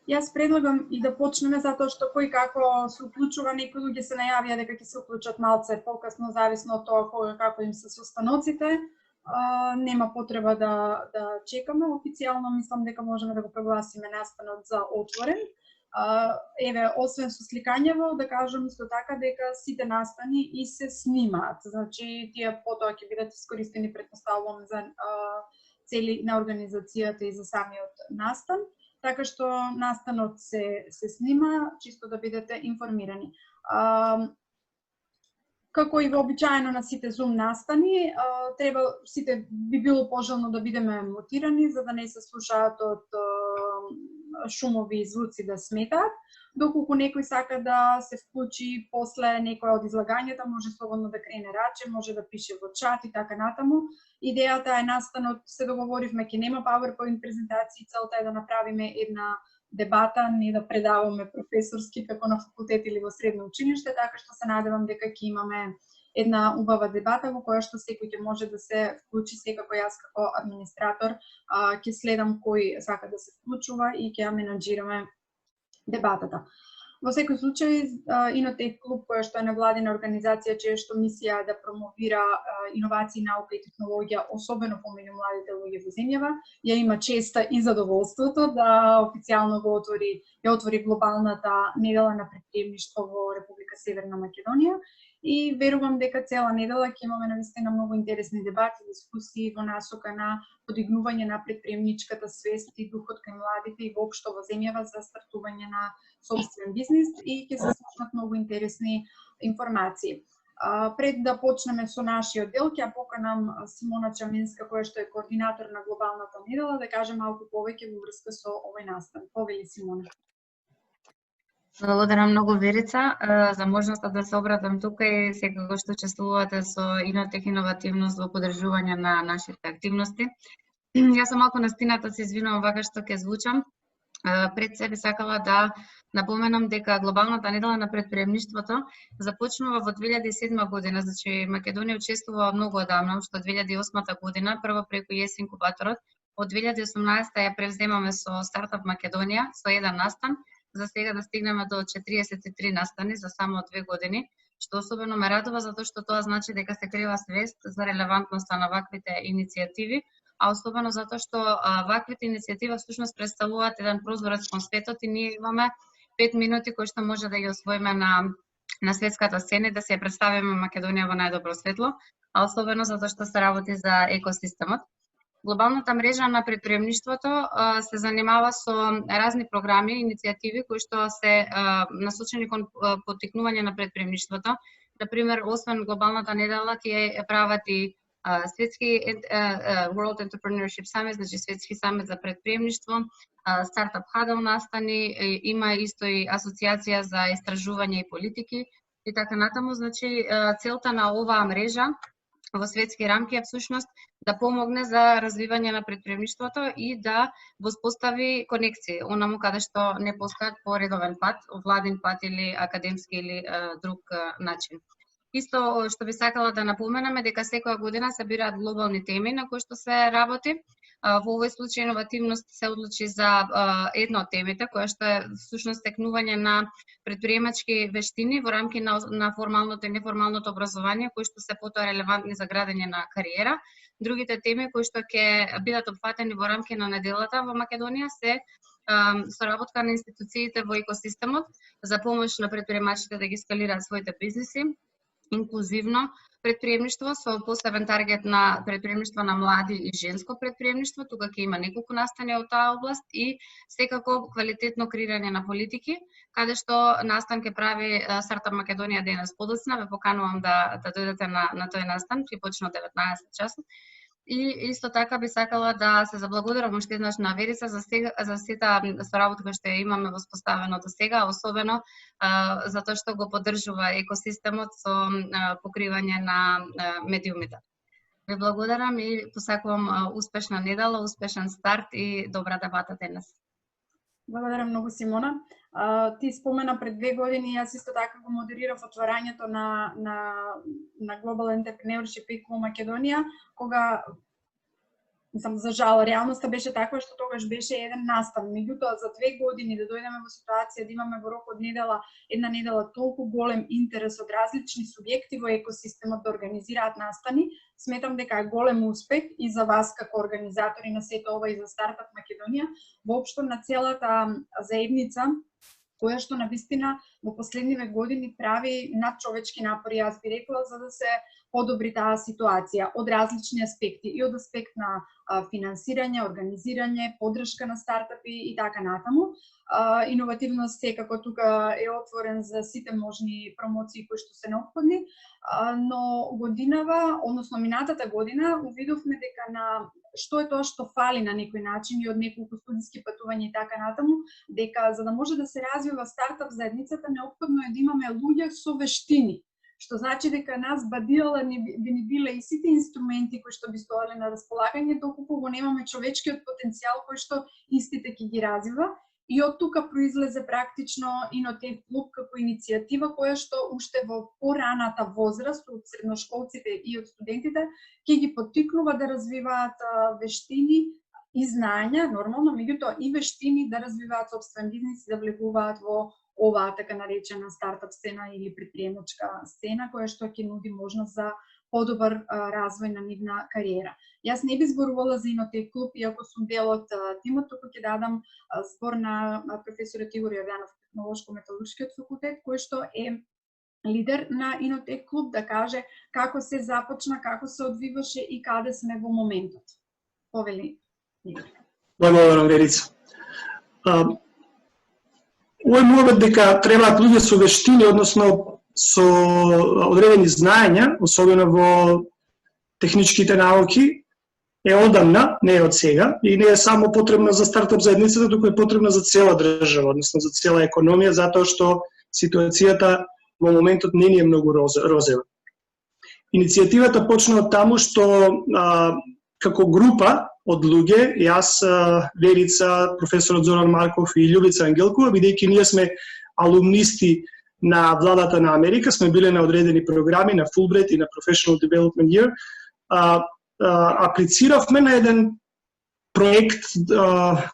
Јас предлагам и да почнеме затоа што кој како се уклучува, некои луѓе се најавија дека ќе се уклучат малце покасно, зависно од тоа кога како им се состаноците. Нема потреба да чекаме. Официјално мислам дека можеме да го прогласиме настанот за отворен. Еве, освен со сликањево, да кажам исто така дека сите настани и се снимаат. Значи, тие потоа ќе бидат искористени, претпоставувам, за цели на организацијата и за самиот настан. Така што настанот се снима, чисто да бидете информирани. Како и вообичаено на сите Zoom настани, сите би било пожелно да бидеме мутирани, за да не се слушаат од шумови и звуци да сметаат. Доколку некој сака да се вклучи после некоја од излагањата, може слободно да крене раче, може да пише во чат и така натаму. Идејата е настанот, се договоривме, ќе нема PowerPoint презентации, целта е да направиме една дебата, не да предаваме професорски како на факултет или во средно училиште, така што се надевам дека ќе имаме една убава дебата во која што секој ќе може да се вклучи. Секако јас како администратор ќе следам кој сака да се вклучува и ќе ја менаџираме дебатата. Во секој случај, Инотех клуб, која што е невладина организација чија што мисија е да промовира иновации, наука и технологија, особено помеѓу младите луѓе во земјава, ја има честа и задоволството да официјално ја отвори глобалната недела на претприемништво во Република Северна Македонија. И верувам дека цела недела ќе имаме навистина многу интересни дебати, дискусии во насока на подигнување на претприемничката свест и духот кај младите и воопшто во земјава за стартување на собствен бизнис, и ќе се слушнат многу интересни информации. Пред да почнеме со нашиот дел, ќе ја поканам Симона Чаменска, која што е координатор на глобалната недела, да каже малку повеќе во врска со овој настан. Повели, Симона. Благодарам многу, Верица, за можноста да се обратам тука и секако што учествувате со Инотех иновативност во поддржување на нашите активности. Јас сум малку настината, се извинувам вака што ќе звучам. Пред себе сакала да напоменам дека глобалната недела на претприемништвото започнува во 2007 година, значи Македонија учествува многу одамна, што 2008 година, прво преку ЕС инкубаторот, од 2018 ја превземаме со Стартап Македонија со еден настан, за сега да стигнеме до 43 настани за само 2 години, што особено ме радува затоа што тоа значи дека се крива свест за релевантноста на ваквите иницијативи, а особено затоа што ваквите иницијативи всушност представуваат еден прозорец кон светот и ние имаме 5 минути кои што може да ги освоиме на светската сцена и да се представиме Македонија во најдобро светло, а особено затоа што се работи за екосистемот. Глобалната мрежа на претприемништвото се занимава со разни програми и иницијативи кои што се насочени кон поттикнување на претприемништвото. Например, освен глобалната недела ќе прават и светски World Entrepreneurship Summit, значи светски самит за претприемништво, Startup Huddle настани, има исто и асоциација за истражување и политики и така натаму. Значи целта на оваа мрежа во светски рамки е всушност да помогне за развивање на претприемништвото и да воспостави конекции онаму каде што не постојат по редовен пат, владин пат или академски или друг начин. Исто што би сакала да напоменаме дека секоја година се бираат глобални теми на кои што се работи. Во овој случај иновативност се одлучи за една од темите, која што е всушност стекнување на претприемачки вештини во рамки на формалното и неформалното образование, кои што се потоа релевантни за градење на кариера. Другите теми кои што ќе бидат опфатени во рамки на неделата во Македонија се соработка на институциите во екосистемот за помош на претприемачите да ги скалираат своите бизниси, инклузивно претприемништво со посебен таргет на претприемништво на млади и женско претприемништво. Тука ќе има неколку настани од таа област и секако квалитетно креирање на политики, каде што настан ќе прави Стартап Македонија денес подоцна. Ве поканувам да дојдете на тој настан, ќе почне од 19 часот. И исто така би сакала да се заблагодарам уште еднаш на Верица за сета соработка која што имаме воспоставено до сега, особено затоа што го поддржува екосистемот со покривање на медиумите. Ви благодарам и посакувам успешна недела, успешен старт и добра дебата денес. Благодарам многу, Симона. Ти спомена пред 2 години, јас исто така го модерирав отворањето на Global Entrepreneurship Week во Македонија, кога за жал, реалноста беше таква што тогаш беше еден настан. Меѓутоа, за 2 години да дојдеме во ситуација да имаме во рок од една недела толку голем интерес од различни субјекти во екосистемот да организираат настани, сметам дека е голем успех и за вас како организатори на сето ова и за Стартап Македонија, воопшто на целата заедница, која што навистина во последниве години прави надчовечки напори, јас би рекла, за да се подобри таа ситуација од различни аспекти, и од аспект на финансирање, организирање, поддршка на стартапи и така натаму. Иновативност секако тука е отворен за сите можни промоции кои што се неопходни, но годинава, односно минатата година, увидовме дека на што е тоа што фали на некој начин и од неколку студиски патувања и така натаму, дека за да може да се развива стартап заедницата, неопходно е да имаме луѓе со вештини, што значи дека нас бадилала би ни биле и сите инструменти кои што би стоеле на располагање, доколку го немаме човечкиот потенцијал кој што истите ќе ги развива. И од тука произлезе практично Инотех клуб како иницијатива која што уште во пораната возраст од средношколците и од студентите ќе ги поттикнува да развиваат вештини и знаења, нормално, меѓутоа и вештини да развиваат сопствен бизнис и да влегуваат во оваа така наречена стартап сцена или предприемачка сцена која што ќе нуди можност за подобар развој на нивна кариера. Јас не би зборувала за Инотех клуб, иако сум дел од тимот, туку ќе дадам збор на професорот Игор Јорданов, технолошко-металуршкиот факултет, кој што е лидер на Инотех клуб, да каже како се започна, како се одвиваше и каде сме во моментот. Повели Игор. Благодарам, Верица. Овој момент дека требаат луѓе со вештини, односно со одредени знаења, особено во техничките науки, е одамна, не е од сега, и не е само потребна за стартап заедницата, туку е потребна за цела држава, односно за цела економија, затоа што ситуацијата во моментот не е многу розева. Иницијативата почна од таму што како група од луѓе, јас, Верица, професорот Зоран Марков и Љубица Ангелкова, бидејќи ние сме алумнисти на владата на Америка, сме биле на одредени програми, на Fulbright и на Professional Development Year, аплициравме на еден проект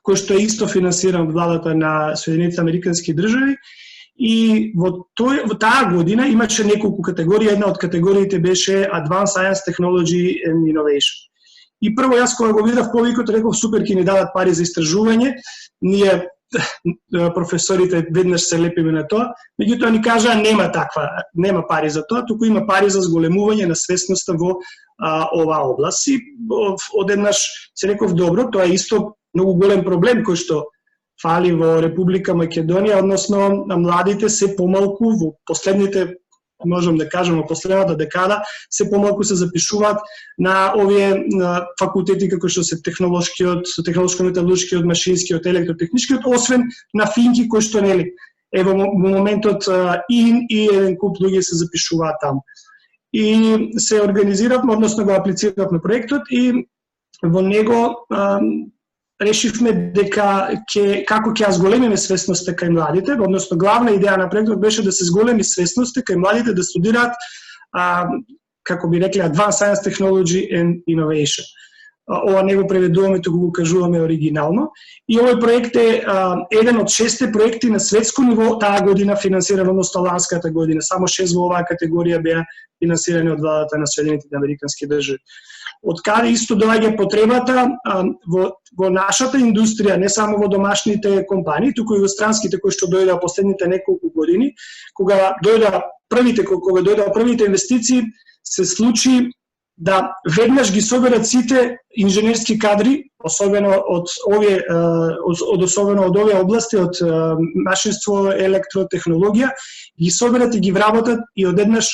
кој што е исто финансиран од владата на Соединетите Американски држави, и во таа година имаше неколку категории, една од категориите беше Advanced Science, Technology and Innovation. И прво јас кога го видов повикот, реков супер, ќе ни дадат пари за истражување, ние професорите веднаш се лепиме на тоа, меѓутоа ни кажаа нема пари за тоа, туку има пари за зголемување на свесноста во оваа област. И одеднаш се реков добро, тоа е исто многу голем проблем кој што фали во Република Македонија, односно младите се помалку во последните, можам да кажам, во последната декада се помалку се запишуваат на овие факултети како што се технолошко-металуршкиот, машинскиот, електротехничкиот, освен на финки кои што нели во моментот и еден куп луѓе се запишуваат таму. И се организиравме, односно го аплициравме проектот и во него решивме дека како ќе зголемиме свесноста кај младите, односно главна идеја на проектот беше да се зголеми свесноста кај младите да студираат, како би рекле, Advanced Science, Technology and Innovation. Ова не го преведуваме, туку го кажуваме оригинално. И овој проект е еден од 6 проекти на светско ниво таа година финансиран, односно ланската година. Само 6 во оваа категорија беа финансирани од владата на Соединетите Американски држави. Од каде исто доаѓа потребата во нашата индустрија, не само во домашните компании, туку и во странските кои што дојдоа последните неколку години, кога дојдоа првите инвестиции, се случи да веднаш ги соберат сите инженерски кадри, особено од овие области, од машинство, електротехнологија, ги соберат и ги вработат и одеднаш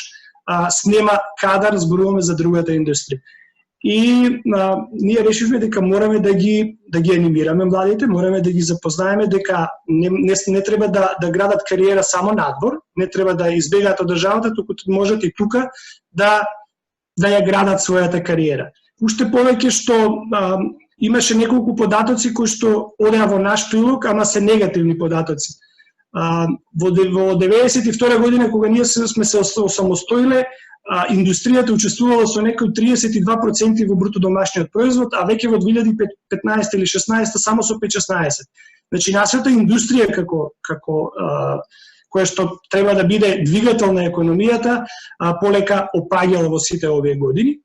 снема кадар, зборуваме за другата индустрија. И ние решивме дека мораме да ги анимираме младите, мораме да ги запознаеме дека не треба да градат кариера само надвор, не треба да избегаат од државата, туку можат и тука да ја градат својата кариера. Уште повеќе што имаше неколку податоци кои што одеа во наш прилог, ама се негативни податоци. Во 92 година, кога ние сме се осамостоиле, индустријата учествувала со некои 32% во бруто домашниот производ, а веќе во 2015 или 16 само со 5-16. Значи, нашата индустрија која што треба да биде двигател на економијата, полека опаѓала во сите овие години.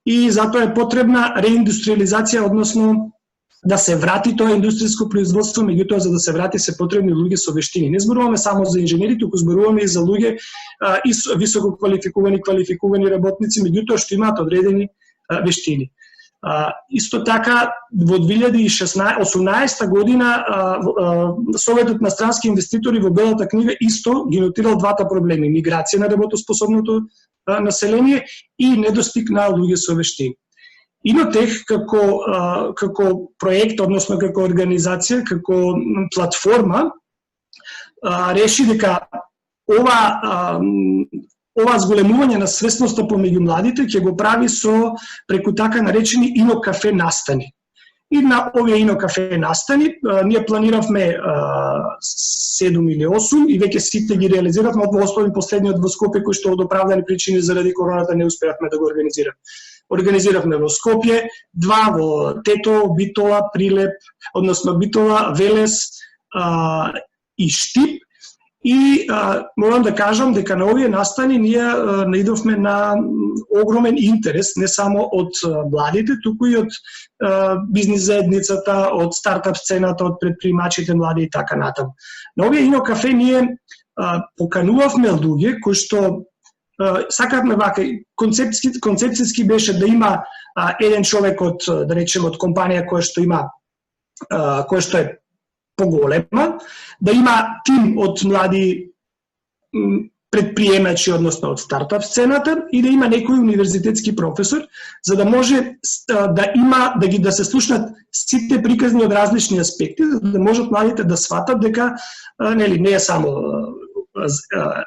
И затоа е потребна реиндустриализација, односно да се врати тоа индустријско производство, меѓутоа за да се врати се потребни луѓе со вештини. Не зборуваме само за инженери, туку зборуваме и за луѓе и високо квалификувани работници, меѓутоа што имаат одредени вештини. Исто така, во 2018 година Советот на странски инвеститори во Белата книга исто ги нотирал двата проблеми: миграција на работоспособното население и недостиг на луѓе со вештини. Инотех како проект, односно како организација, како платформа, реши дека ова зголемување на свесноста помеѓу младите ќе го прави преку така наречени ино-кафе настани. И на овие ино-кафе настани ние планиравме 7 или 8 и веќе сите ги реализиравме, од остави последниот во Скопје, кој што од оправдани причини заради короната не успеавме да го организираме. Организиравме во Скопје, 2 во Тетово, Битола, Прилеп, односно Битола, Велес и Штип. И морам да кажам дека на овие настани ние наидовме на огромен интерес, не само од младите, туку и од бизнис заедницата, од стартап сцената, од предприемачите млади и така натаму. На овие ино-кафе ние поканувавме луѓе кои што сакавме вака, концепцијски беше да има еден човек од, да речеме, од компанија која што е поголема, да има тим од млади предприемачи, односно од стартап сцената, и да има некој универзитетски професор, за да може да се слушнат сите приказни од различни аспекти, за да можат младите да сватат дека не е само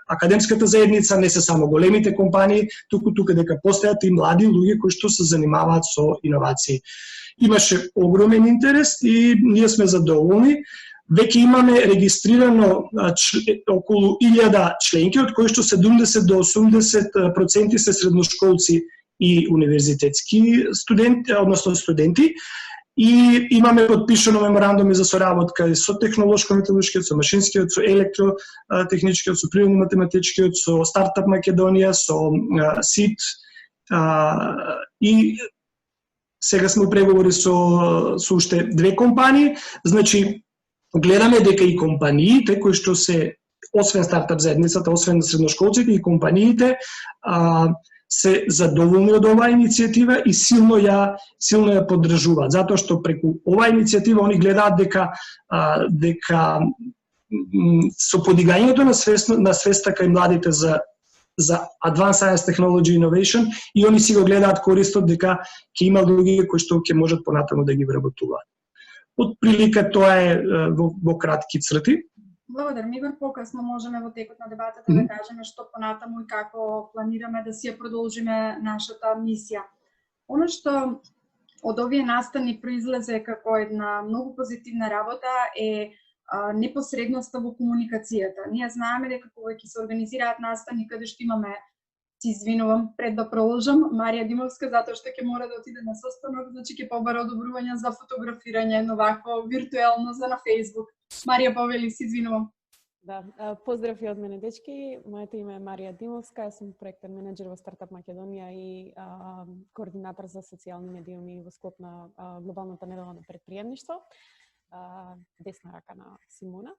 академската заедница, не се само големите компании, туку дека постојат и млади луѓе кои што се занимаваат со иновации. Имаше огромен интерес и ние сме задоволни. Веќе имаме регистрирано околу 1000 членки, од кои што 70 до 80% се средношколци и универзитетски студенти, односно студенти. И имаме подпишано меморандуми за соработка со технолошко-металуршкиот, со машинскиот, со електротехничкиот, со природно-математичкиот, со Стартап Македонија, со СИТ и сега сме преговори со уште 2 компании. Значи, гледаме дека и компаниите кои што се, освен стартап заедницата, освен средношколците, и компаниите се задоволни од оваа иницијатива и силно ја поддржуваат, затоа што преку оваа иницијатива они гледаат дека со подигањето на свеста кај младите за Advanced Science Technology Innovation, и они си го гледаат користот дека ќе има луѓе кои што ќе можат понатаму да ги вработуваат. Од прилика тоа е во кратки црти. Благодарам, Игор. Покасно можеме во текот на дебатата да кажеме што понатаму и како планираме да си ја продолжиме нашата мисија. Оно што од овие настани произлезе како една многу позитивна работа е непосредноста во комуникацијата. Ние знаеме дека кога ќе се организираат настани каде што имаме, си извинувам пред да продолжам, Марија Димовска, затоа што ќе мора да отиде на состанок, значи ќе побара одобрување за фотографирање, но вакво виртуелно за на Facebook. Марија, повели, си извинувам. Да, поздрав и од мене, дечки. Моето име е Марија Димовска, јас сум проектен менеджер во Стартап Македонија и координатор за социјални медиуми во склоп на глобалната недела на предприемништво. Десна рака на Симона.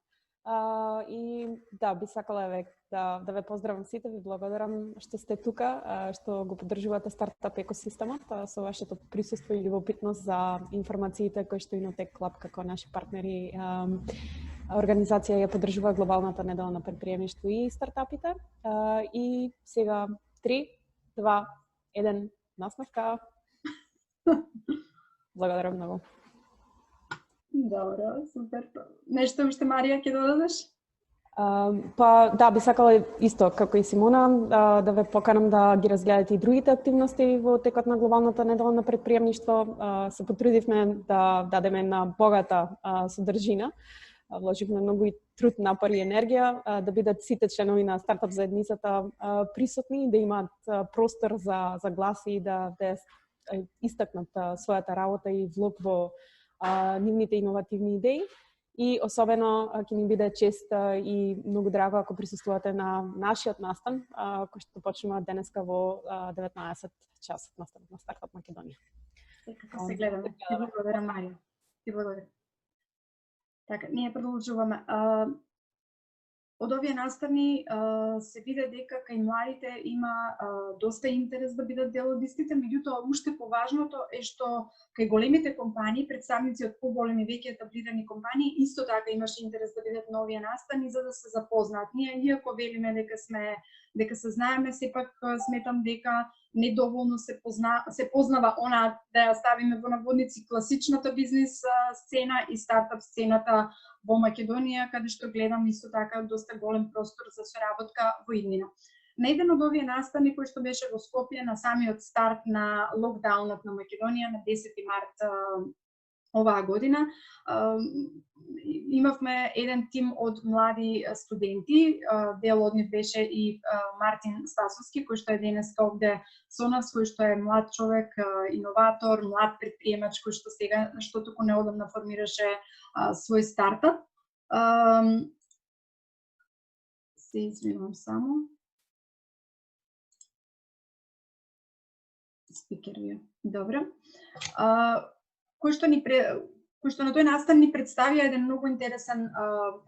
И да, би сакала да ве поздравам сите, ви благодарам што сте тука, што го поддржувате стартап екосистемот со вашето присуство и љубопитност за информациите кои што Inotech Club како наши партнери организација ја поддржува глобалната недела на предприемништво и стартапите. И сега 3, 2, 1, насмевка. Благодарам многу. Добро, супер. Нешто уште, Марија, ќе додадеш? Па да, би сакала исто како и Симона да ве поканам да ги разгледате и другите активности во текот на глобалната недела на предприемништво. Се потрудивме да дадеме една богата содржина вложивме многу и труд, напор и енергија да бидат сите членови на стартап заедницата присутни, да имаат простор за глас и да истакнат својата работа и влог во нивните иновативни идеи. И особено ќе ни биде чест и многу драго ако присуствувате на нашиот настан, кој што почнува денеска во 19 часот на Стартап Македонија. Како се гледаме. Ти благодарам, Марија. Ти благодарам. Така, ние продолжуваме. Од овие настани се виде дека кај младите има доста интерес да бидат дел од истите, меѓутоа уште поважното е што кај големите компании, представници од поголеми веќе етаблирани компании, исто така имаше интерес да бидат на овие настани за да се запознаат. Ние иако велиме дека се знаеме, сепак сметам дека недоволно се познава она, да ја ставиме во наводници, класичната бизнис сцена и стартап сцената во Македонија, каде што гледам исто така доста голем простор за соработка во иднина. На еден од овие настани кој што беше во Скопје на самиот старт на локдаунот на Македонија на 10 март оваа година, имавме еден тим од млади студенти, дел од нив беше и Мартин Стасовски, кој што е денеска овде со нас, кој што е млад човек, иноватор, млад предприемач, кој што сега, што току неодамна формираше свој стартап. Се извинувам само. Спикер ви. Добро. Кој што на тој настан ни представија еден многу интересен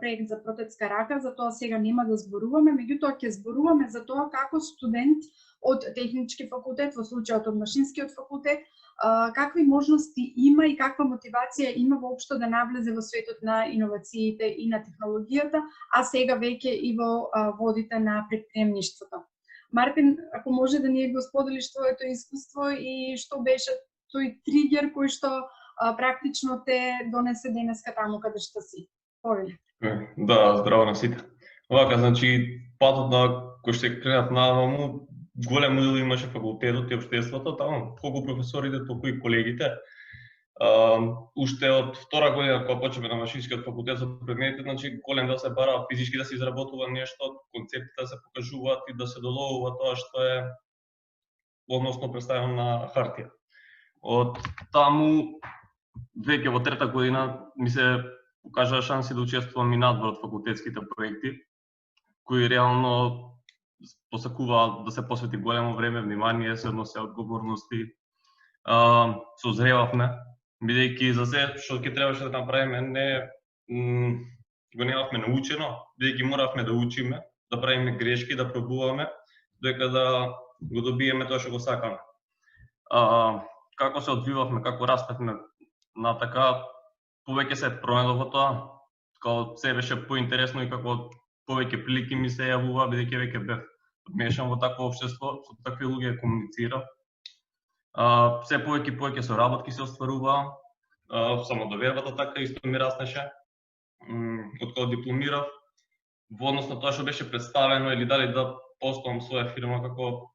проект за Протецка рака, за тоа сега нема да зборуваме, меѓутоа ќе зборуваме за тоа како студент од технички факултет, во случајот од машинскиот факултет, какви можности има и каква мотивација има воопшто да навлезе во светот на иновациите и на технологијата, а сега веќе и во водите на предприемништвото. Мартин, ако може да ни го споделиш твоето искуство и што беше тој тригер кој што практично те донесе денеска таму каде што си. Повели. Да, здраво на сите. Овака, значи, патот на кој што кренат наваму, голем удел имаше факултетот и општеството, таму колку професорите, толку и колегите. Уште од втора година кога почнеме на машинскиот факултет за предметите, значи голем да се бара физички да се изработува нешто, концептите да се покажуваат и да се доловува тоа што е односно представено на хартија. Од таму веќе во трета година ми се покажаа шанси да учествувам и надвор од факултетските проекти, кои реално посакуваат да се посвети големо време, внимание, се односи одговорности. Созревавме, бидејќи за се што ќе требаше да направиме го немавме научено, бидејќи моравме да учиме, да правиме грешки, да пробуваме, дека да го добиеме тоа што го сакаме. Како се одвивавме, како растевме на така, повеќе се променило во тоа, како се беше поинтересно и како повеќе прилики ми се јавува, бидејќи веќе бев вмешан во такво општество, со такви луѓе комуницирам. Се повеќе соработки се остваруваа, самодовербата така исто ми раснеше. Од кога дипломирав, во однос на тоа што беше представено или дали да поставам своја фирма, како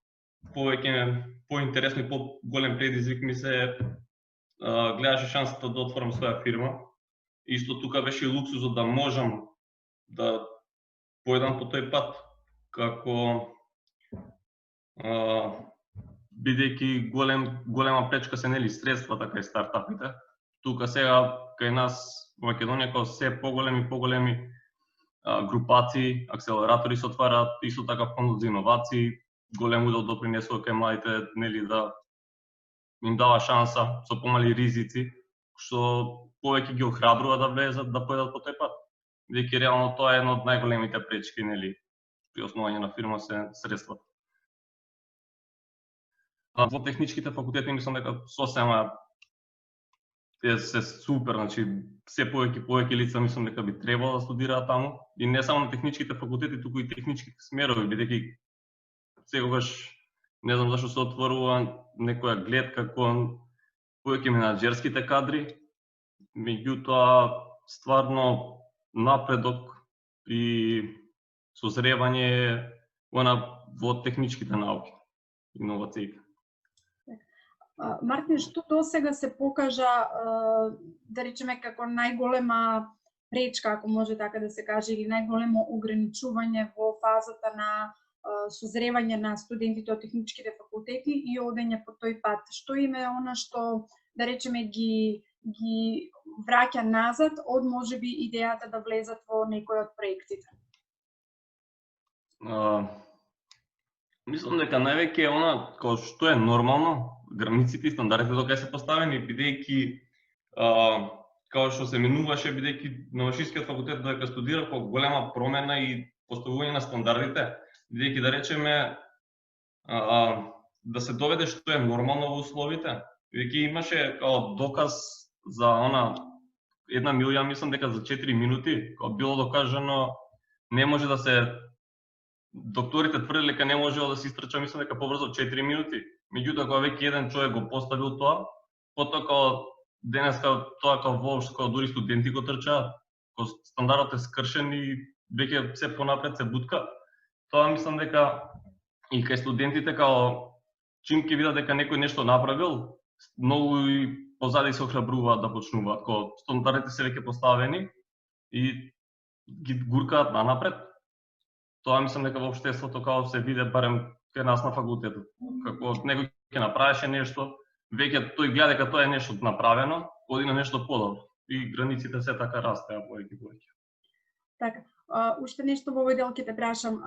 повеќе поинтересно и по-голем предизвик ми се гледаше шансата да отворам своја фирма. Исто тука беше и луксузот да можам да појдам по тој пат, како бидејќи голема пречка се нели средствата кај стартапите. Тука сега кај нас во Македонија како се поголеми групации, акселератори се отвараат, исто така фондот за иновации, голем удел допринесува кај младите нели да им дава шанса со помали ризици, што повеќе ги охрабрува да влезат, да појдат по тој пат. Бидејќи реално тоа е една од најголемите пречки нели при основање на фирма се средствата. Во техничките факултети мислам дека сосема се супер, значи се повеќе лица мислам дека би требало да студираат таму и не само на техничките факултети, туку и техничките смерови, бидејќи секогаш не знам зашто се отворува некоја гледка кон повеќе менаџерските кадри, меѓутоа стварно напредок и созревање во техничките науки, иновациите. Мартин, што до сега се покажа, да речеме, како најголема пречка, ако може така да се каже, или најголемо ограничување во фазата на созревање на студентите од техничките факултети и одење по тој пат? Што им е она што, да речеме, ги враќа назад од можеби идејата да влезат во некој од проектите? Мислам дека највеќе е она кој што е нормално, границите и стандардите докај се поставени, бидејќи како што се менуваше, бидејќи на Машинскиот факултет додека студирав, голема промена и поставување на стандардите, бидејќи да речеме да се доведе што е нормално во условите, бидејќи имаше као доказ за она 1 милија, мислам дека за 4 минути, кога било докажано не може да се, докторите тврдели дека не можело да се истрча, мислам дека побрзо 4 минути. Меѓутоа кога веќе еден човек го поставил тоа, потоа као денеска тоа као воопшто као дури студенти го трчаат, као стандардот е скршен и веќе се понапред се бутка. Тоа мислам дека и кај студентите као чим ќе видат дека некој нешто направил, многу и позади се охрабруваат да почнуваат, кога стандардите се веќе поставени и ги гуркаат напред. Тоа мислам дека во општеството као се виде барем кај нас на факултетот. Како некој ќе направеше нешто, веќе тој гледа дека тоа е нешто направено, оди на нешто подобро и границите се така растеа повеќе. Така, уште нешто во овој дел ќе те прашам.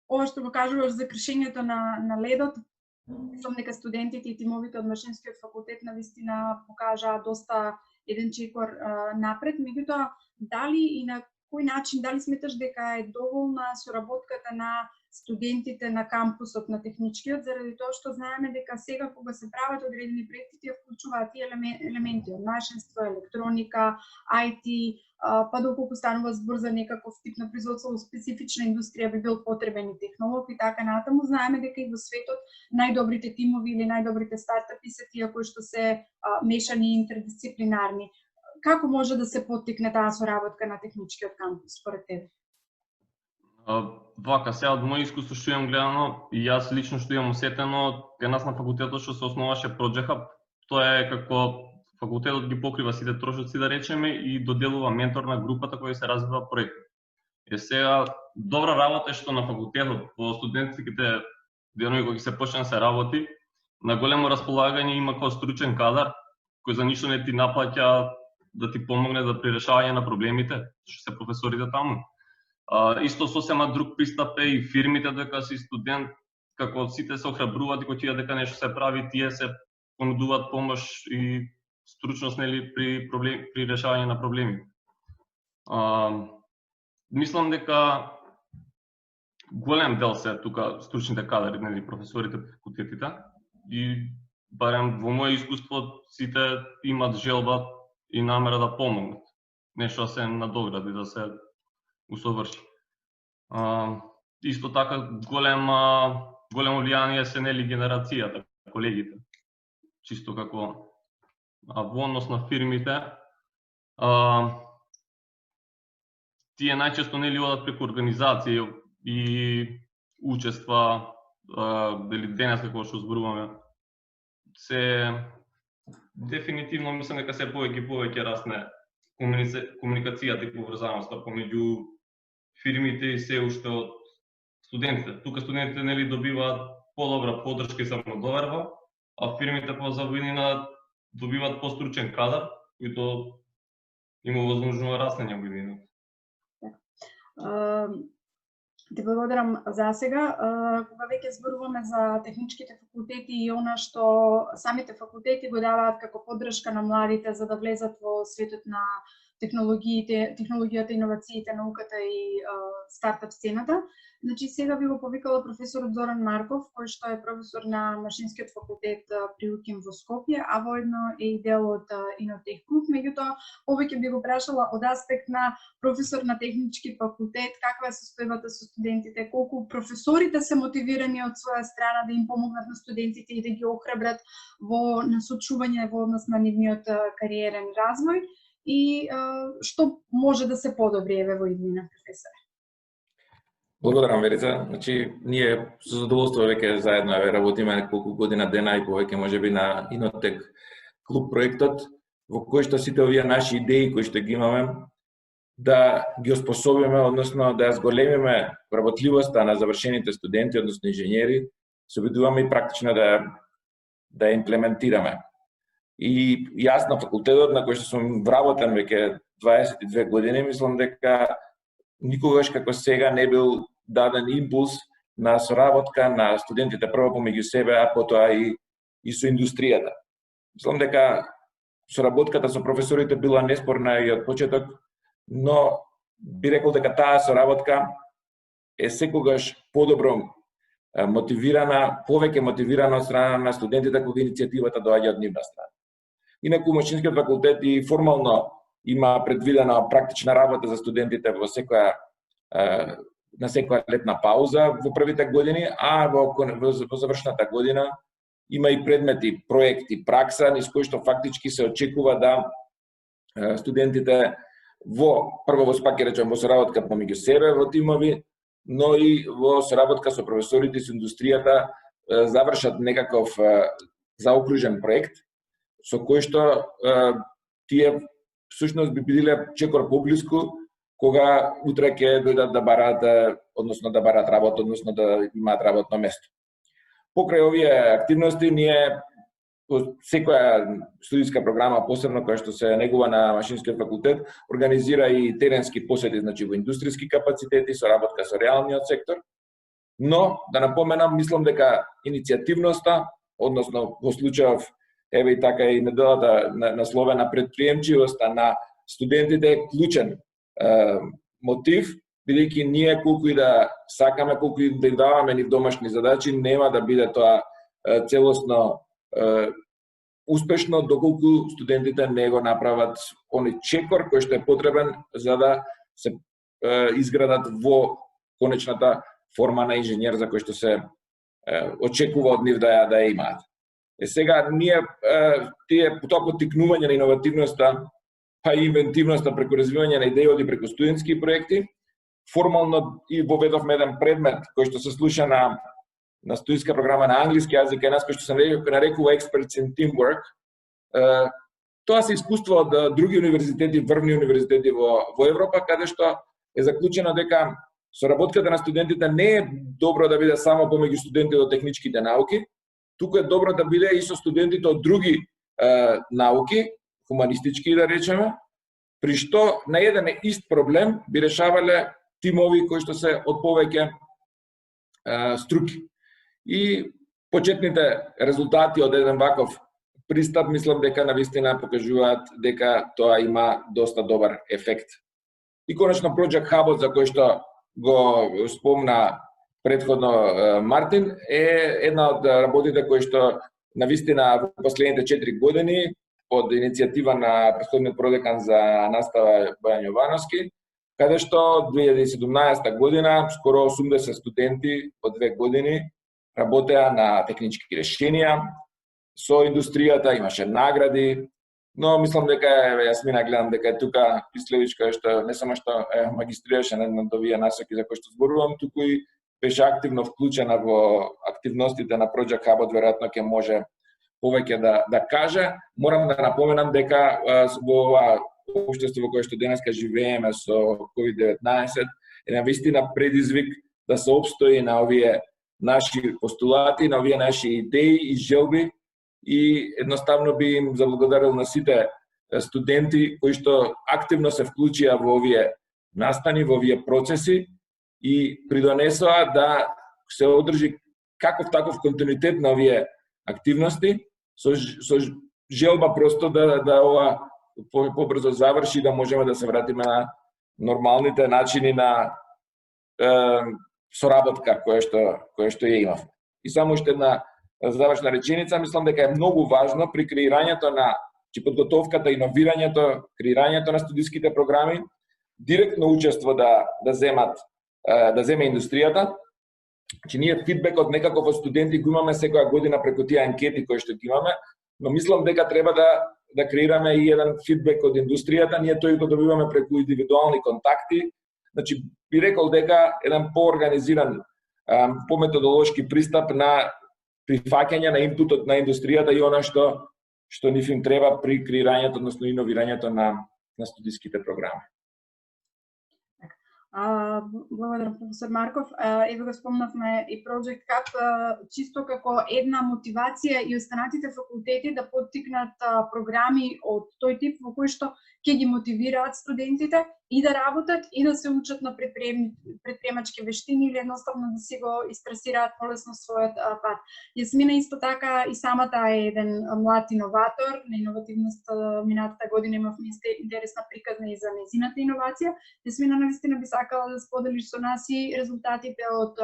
Ова што го кажуваш за кршењето на ледот, мислам дека студентите и тимовите од Машинскиот факултет навистина покажаа доста еден чекор напред, меѓутоа дали и на кој начин, дали сметаш дека е доволна соработката на студентите на кампусот на техничкиот, заради тоа што знаеме дека сега кога се прават одредени проекти, тие вклучуваат и елементи од машинство, електроника, IT, па доколку станува збор за некаков тип на производство во специфична индустрија би бил потребен и технолог и така натаму. Знаеме дека и во светот најдобрите тимови или најдобрите стартапи се тие кои што се мешани и интердисциплинарни. Како може да се поттикне таа соработка на техничкиот кампус според тебе? Вака, сега од мој искуство што имам гледано и јас лично што имам усетено, кај нас на факултетот што се основаше Project Hub, тоа е како факултетот ги покрива сите трошоци, да речеме, и доделува ментор на групата која се развива проект. Сега добра работа е што на факултетот во студентските денови кога се почне да се работи, на големо располагање има како стручен кадар кој за ништо не ти наплаќа да ти помогне да при решавање на проблемите, што се професорите таму. Исто сосема друг пристап е и фирмите дека си студент, како сите се охрабруваат и кога дека нешто се прави, тие се понудуваат помош и стручност нели при решавање на проблеми. Мислам дека голем дел се тука стручните кадри, нели професорите по факултетите, и барем во моје искуство сите имат желба и намера да помогнат. Нешто да се надогради, да се усоврши. Исто така големо влијание се нели генерацијата, колегите. Чисто како во однос на фирмите, тие најчесто нели одат преку организации и учества, дали денес како што зборуваме, се дефинитивно мислам дека се повеќе расне комуникацијата и поврзаноста помеѓу фирмите и се уште од студентите. Тука студентите нели добиваат подобра поддршка и самодоверба, а фирмите по завиднина добиваат постручен кадар, кој има возможност да расне во идејата. Те благодарам за сега. Кога веќе зборуваме за техничките факултети и она што самите факултети го даваат како поддршка на младите за да влезат во светот на технологијата, иновациите, науката и стартап сцената. Значи сега би го повикала професорот Зоран Марков, кој што е професор на Машинскиот факултет при УКИМ во Скопје, а воедно е и дел од Инотех клуб. Меѓутоа, повеќе би го прашала од аспект на професор на технички факултет, каква е состојбата со студентите, колку професорите се мотивирани од своја страна да им помогнат на студентите и да ги охрабрат во насочување во однос на нивниот кариерен развој и што може да се подобри во иднина, професоре? Благодарам, Верица. Значи, ние со задоволство веќе заедно работиме неколку година дена и повеќе можеби на Инотек клуб проектот, во кој што сите овие наши идеи кои што ги имаме, да ги оспособиме, односно да ја зголемиме работливоста на завршените студенти, односно инженери, се обидуваме и практично да имплементираме. И јас на факултетот на кој што сум вработен веќе 22 години, мислам дека никогаш како сега не бил даден импулс на соработка на студентите прво помеѓу себе, а потоа и со индустријата. Мислам дека соработката со професорите била неспорна и од почеток, но би рекол дека таа соработка е секогаш подобро мотивирана, повеќе мотивирана од страна на студентите кога иницијативата доаѓа од нивна страна. Инаку Машинскиот факултет и формално има предвидена практична работа за студентите на секоја летна пауза во првите години, а во завршната година има и предмети, проекти, пракса, низ кои што фактички се очекува да студентите прво во спак речем во соработка помеѓу себе во тимови, но и во соработка со професорите и со индустријата завршат некаков заокружен проект со кој што тие всушност би биле чекор поблиску кога утре ќе дојдат да бараат, односно да бараат работа, односно да имаат работно место. Покрај овие активности ние секоја студиска програма, посебно која што се негува на Машинскиот факултет, организира и теренски посети, значи во индустријски капацитети, соработка со реалниот сектор. Но, да напоменам, мислам дека иницијативноста, односно во случајов, еве и така и неделата насловена предприемчивоста на студентите е клучен мотив, бидејќи ние колку и да сакаме, колку и да даваме ни домашни задачи, нема да биде тоа целосно успешно доколку студентите не го направат оној чекор кој што е потребен за да се изградат во конечната форма на инженер за кој што се очекува од нив да ја имаат. Сега ние тоа поттикнување на иновативноста, па и инвентивноста преку развивање на идеи и преку студентски проекти, формално и воведовме еден предмет кој што се слуша на студиска програма на англиски јазик, е кој што се нарекува Experts in Teamwork. Тоа се искуство од други универзитети, врвни универзитети во Европа, каде што е заклучено дека соработката на студентите не е добро да биде само помеѓу студентите од техничките науки, туку е добро да биде и со студентите од други науки, хуманистички да речеме, при што на еден ист проблем би решавале тимови кои што се од повеќе струки. И почетните резултати од еден ваков пристап, мислам дека навистина покажуваат дека тоа има доста добар ефект. И конечно Project Hub за кој што го спомна предходно Мартин е една од работите кои што навистина во последните 4 години под иницијатива на претходниот продекан за настава Бојан Јовановски, каде што 2017 година скоро 80 студенти по 2 години работеа на технички решенија, со индустријата имаше награди, но мислам дека Јасмина гледам дека е тука Пислевичка што не само што магистрираше на една од овие насоки за кои што зборувам, туку и беше активно вклучена во активностите на Project Hub, веројатно ќе може повеќе да каже. Морам да напоменам дека во ова општество во кое што денеска живееме со COVID-19 е навистина предизвик да се опстои на овие наши постулати, на овие наши идеи и желби, и едноставно би им заблагодарил на сите студенти кои што активно се вклучија во овие настани, во овие процеси и придонесоа да се одржи каков таков континуитет на овие активности, со желба просто да ова побрзо заврши, да можеме да се вратиме на нормалните начини на соработка која што ја имавме. И само уште една завршна реченица, мислам дека е многу важно при креирањето на подготовката, иновирањето, креирањето на студиските програми, директно учество да земе индустријата. Че ние фидбекот некако од студенти го имаме секоја година преку тие анкети кои што ги имаме, но мислам дека треба да креираме и еден фидбек од индустријата, ние тој го добиваме преку индивидуални контакти. Значи, би рекол дека еден поорганизиран, пометодолошки пристап на прифаќање на инпутот на индустријата и она што нив им треба при креирањето, односно иновирањето на студиските програми. Благодарам, професор Марков. Еве го спомнавме и Project Hub, чисто како една мотивација и останатите факултети да поттикнат програми од тој тип во кои што ќе ги мотивираат студентите и да работат и да се учат на предприемачки вештини или едноставно да си го истресираат полесно својот пат. Јасмина исто така и самата е еден млад иноватор на иновативност. Минатата година имавме интересна приказна и за незината иновација. Јасмина навистина би сакала да споделиш со нас и резултатите од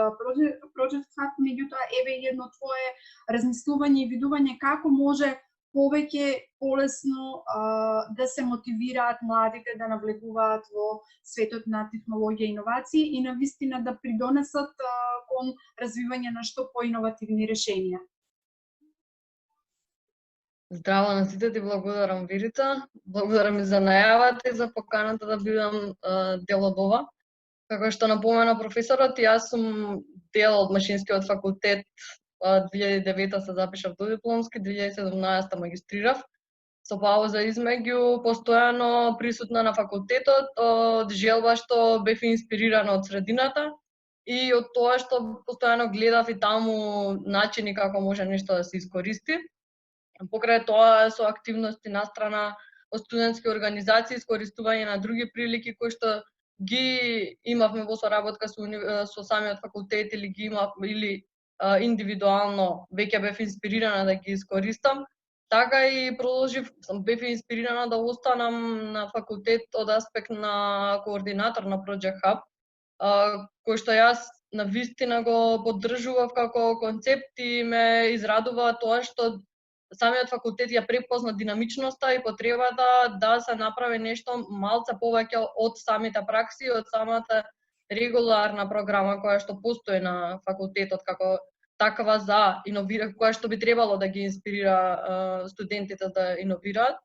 Project Hub, меѓутоа еве и едно твое размислување и видување како може повеќе полесно да се мотивираат младите да навлегуваат во светот на технологија и иновации и навистина да придонесат кон развивање на што поиновативни решенија. Здраво на сите, ти благодарам, Вирица. Благодарам и за најавата и за поканата да бидам дел од ова. Како што напомена професорот, јас сум дел од Машинскиот факултет. 2009 се запишав до дипломски, 2017 магистрирав. Со пауза измеѓу, постојано присутна на факултетот, од желба што бев инспирирана од средината и од тоа што постојано гледав и таму начини како може нешто да се искористи. Покрај тоа со активности настрана од студентски организации, искористување на други прилики кои што ги имавме во соработка со самиот факултет или ги имав или индивидуално веќе бев инспирирана да ги искористам. Така и продолжив, бев инспирирана да останам на факултет од аспект на координатор на Project Hub, кој што јас навистина го поддржував како концепт и ме израдува тоа што самиот факултет ја препозна динамичноста и потребата да се направи нешто малце повеќе од самите пракси, од самата регуларна програма која што постои на факултетот како таква за иновира, која што би требало да ги инспирира студентите да иновираат.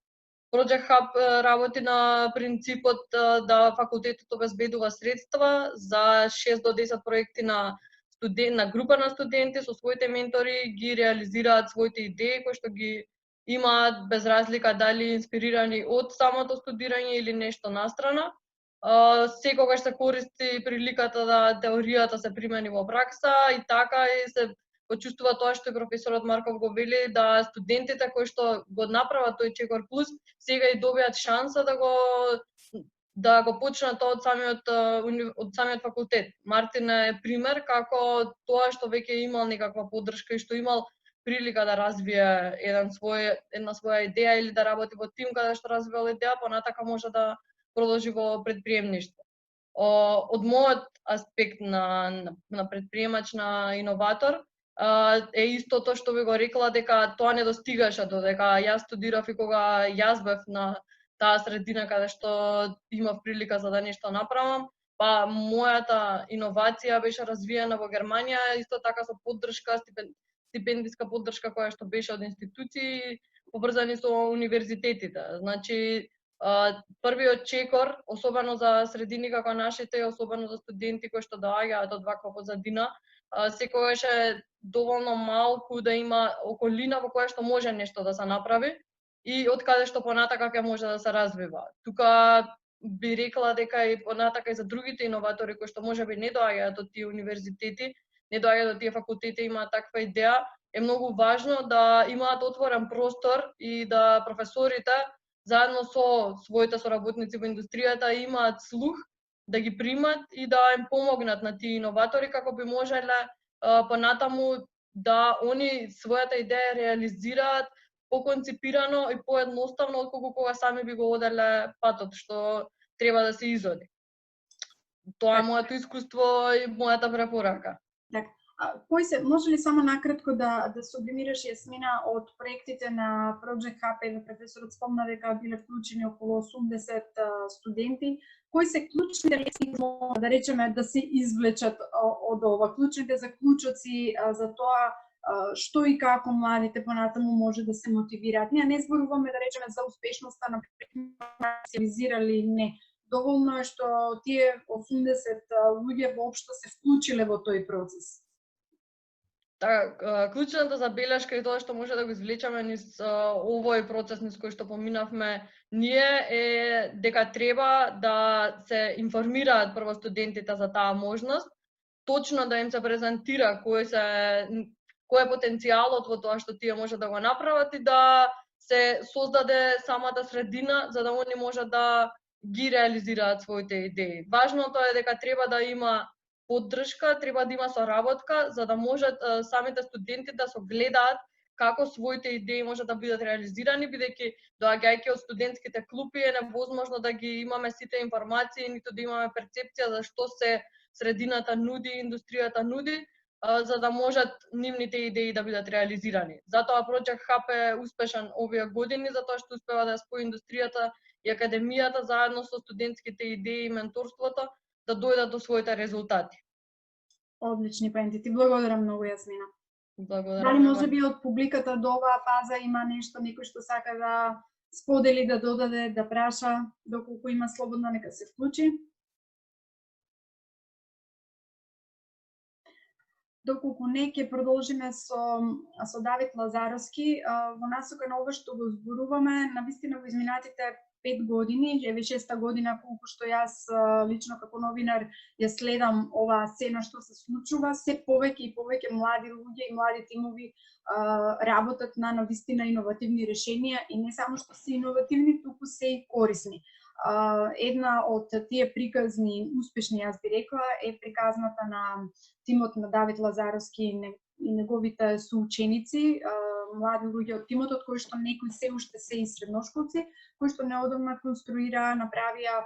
Project Hub работи на принципот да факултетот обезбедува средства за 6 до 10 проекти на група на студенти со своите ментори, ги реализираат своите идеи кои што ги имаат без разлика дали инспирирани од самото студирање или нешто настрана. Секогаш се користи приликата да теоријата се примени во пракса и така и се почувствува тоа што и професорот Марков го вели, да студентите кои што го направат тој Чекор Плюс сега и добијат шанса да го почнат од самиот факултет. Мартин е пример како тоа што веќе имал некаква поддршка и што имал прилика да развие една своја идеја или да работи во тим каде што развивал идеја, понатака може да продолжи во предприемништво. Од мојот аспект на предприемач, на иноватор, е истото што ви го рекла дека тоа не достигаше додека јас студирав и кога јас бев на таа средина каде што имав прилика за да нешто направам, па мојата иновација беше развиена во Германија, исто така со поддршка, стипендиска поддршка која што беше од институции поврзани со универзитетите. Значи, првиот чекор, особено за средини како нашите, особено за студенти кои што доаѓаат од ваква позадина, секогаш е доволно малку да има околина во која што може нешто да се направи и од каде што понатака ќе може да се развива. Тука би рекла дека и понатака и за другите иноватори кои што можеби не доаѓаат од тие универзитети, не доаѓаат од тие факултети, имаат таква идеја, е многу важно да имаат отворен простор и да професорите заедно со своите соработници во индустријата имаат слух да ги примат и да им помогнат на тие иноватори како би можеле понатаму да они својата идеја реализираат поконцепирано и поедноставно отколку кога сами би го оделе патот што треба да се изоди. Тоа е моето искуство и мојата препорака. Така. Може ли само накратко да сублимираш, Јасмина, од проектите на Project Hub, професорот спомна дека биле вклучени околу 80 студенти, кои се клучните лесни, да речеме, да се извлечат од ова, клучните заклучоци за тоа што и како младите понатаму може да се мотивираат. Ние не зборуваме, да речеме, за успешноста на специализирали, не. Доволно е што тие 80 луѓе воопшто се вклучиле во тој процес. Клучната забелешка и тоа што може да го извлечеме низ овој процес низ кој што поминавме ние е дека треба да се информираат прво студентите за таа можност, точно да им се презентира кој е потенцијалот во тоа што тие може да го направат и да се создаде самата средина за да они може да ги реализираат своите идеи. Важното е дека треба да има поддршка, треба да има соработка за да можат самите студенти да се гледаат како своите идеи може да бидат реализирани, бидејќи доаѓајќи од студентските клупи е невозможно да ги имаме сите информации, ниту да имаме перцепција за што се средината нуди, индустријата нуди, за да можат нивните идеи да бидат реализирани. Затоа Project Hub е успешен овие години, затоа што успева да спои индустријата и академијата заедно со студентските идеи и менторството да дојдат до своите резултати. Одлични поенти. Ти благодарам многу, Јасмина. Благодарам. Дали може би од публиката до оваа фаза има нешто, некој што сака да сподели, да додаде, да праша, доколку има слободно, нека се вклучи. Доколку не, ќе продолжиме со Давид Лазаровски во насока на ова што го зборуваме, навистина во изминатите 5 години, еве 6-та година колку што јас лично како новинар ја следам оваа сцена што се случува, се повеќе и повеќе млади луѓе и млади тимови работат на навистина иновативни решенија и не само што се иновативни, туку се и корисни. Една од тие приказни, успешни, јас би рекла, е приказната на тимот на Давид Лазаровски и неговите соученици, млади луѓе од тимот, од кои што некои се уште се и средношколци, кои што неодамна конструираа, направија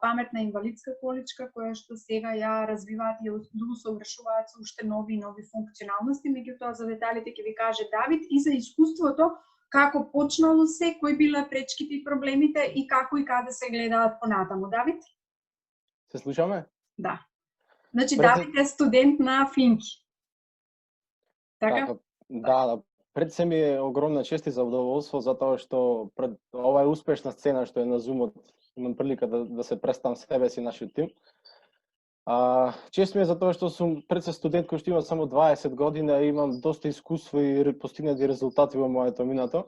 паметна инвалидска количка, која што сега ја развиваат и усовршуваат со уште нови и нови функционалности. Меѓутоа, за деталите ќе ви каже Давид и за искуството, како почнало се, кои биле пречките и проблемите и како и каде се гледаат понатаму. Давид? Се слушаме? Да. Значи, Давид е студент на Финки. Така? Да. Пред се ми е огромна чест и задоволство, затоа што пред ова е успешна сцена што е на Зумот, имам прилика да се представам себе си нашиот тим. Чест ми е затоа што сум пред се студент кој што има само 20 години, имам доста искуство и постигнати резултати во моето минато.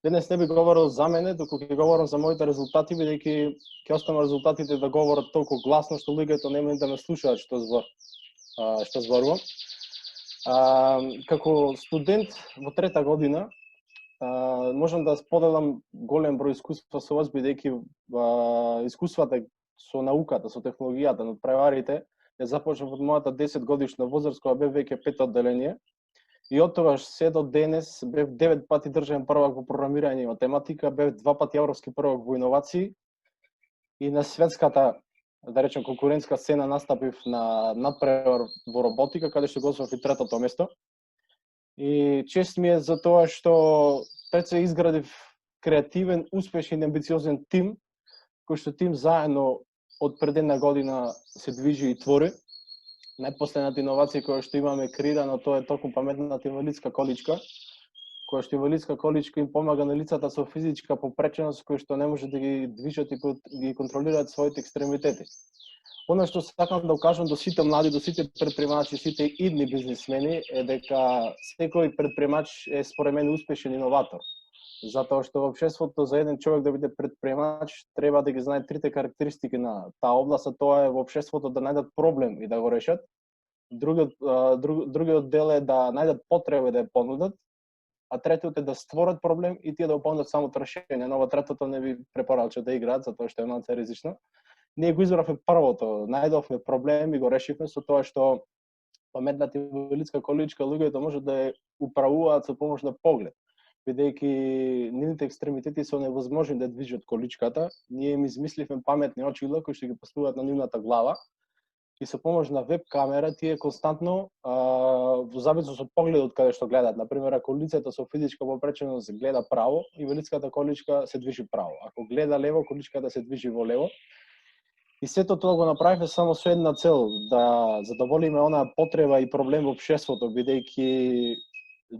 Денес не би говорил за мене, доколку ќе говорам за моите резултати, бидејќи ќе останат резултатите да говорат толку гласно што луѓето нема да ме слушаат што зборувам. Како студент во 3-та година можам да споделам голем број искуства со вас, бидејќи искуствата со науката, со технологијата, над преварите, ја започнав од мојата 10-годишна возраст, кога бев веќе 5 одделение. И од тогаш се до денес бев 9 пати државен првак во програмирање и математика, бев 2 пати европски првак во иновации и на светската, да речем, конкурентска сцена настапив на надпревар во роботика, каде што го освоив и 3-то место. И чест ми е за тоа што пред се изградив креативен, успешен и амбициозен тим, кој што тим заедно од пред една година се движи и твори. Најпоследната иновација која што имаме креирано, тоа е токму паметната инвалидска количка, која што инвалидска количка им помага на лицата со физичка попреченост, кои што не може да ги движат и ги контролираат своите екстремитети. Она што сакам да укажам до сите млади, до сите предприемачи, сите идни бизнисмени е дека секој предприемач е според мен успешен иноватор. Затоа што во општеството за еден човек да биде предприемач треба да ги знае трите карактеристики на таа област, а тоа е во општеството да најдат проблем и да го решат. Другиот дел е да најдат потреба да ја понудат, а третиот е да створат проблем и тие да го понудат самото решение. Но во третото не ви препорачам да играат, затоа што е малку ризично. Ние го избравме првото, најдовме проблем и го решивме со тоа што паметната инвалидска количка луѓето може да ја управуваат со помош на поглед. Бидејќи нивните екстремитети се невозможни да движат количката, ние им измисливме паметни очила кои што ги поставуваат на нивната глава и со помош на веб камера тие константно во зависност од погледот каде што гледаат. Например, ако лицето со физичка попреченост гледа право, инвалидската количка се движи право. Ако гледа лево, количката се движи во лево. И сето тоа го направивме само со една цел, да задоволиме онаа потреба и проблем во општеството, бидејќи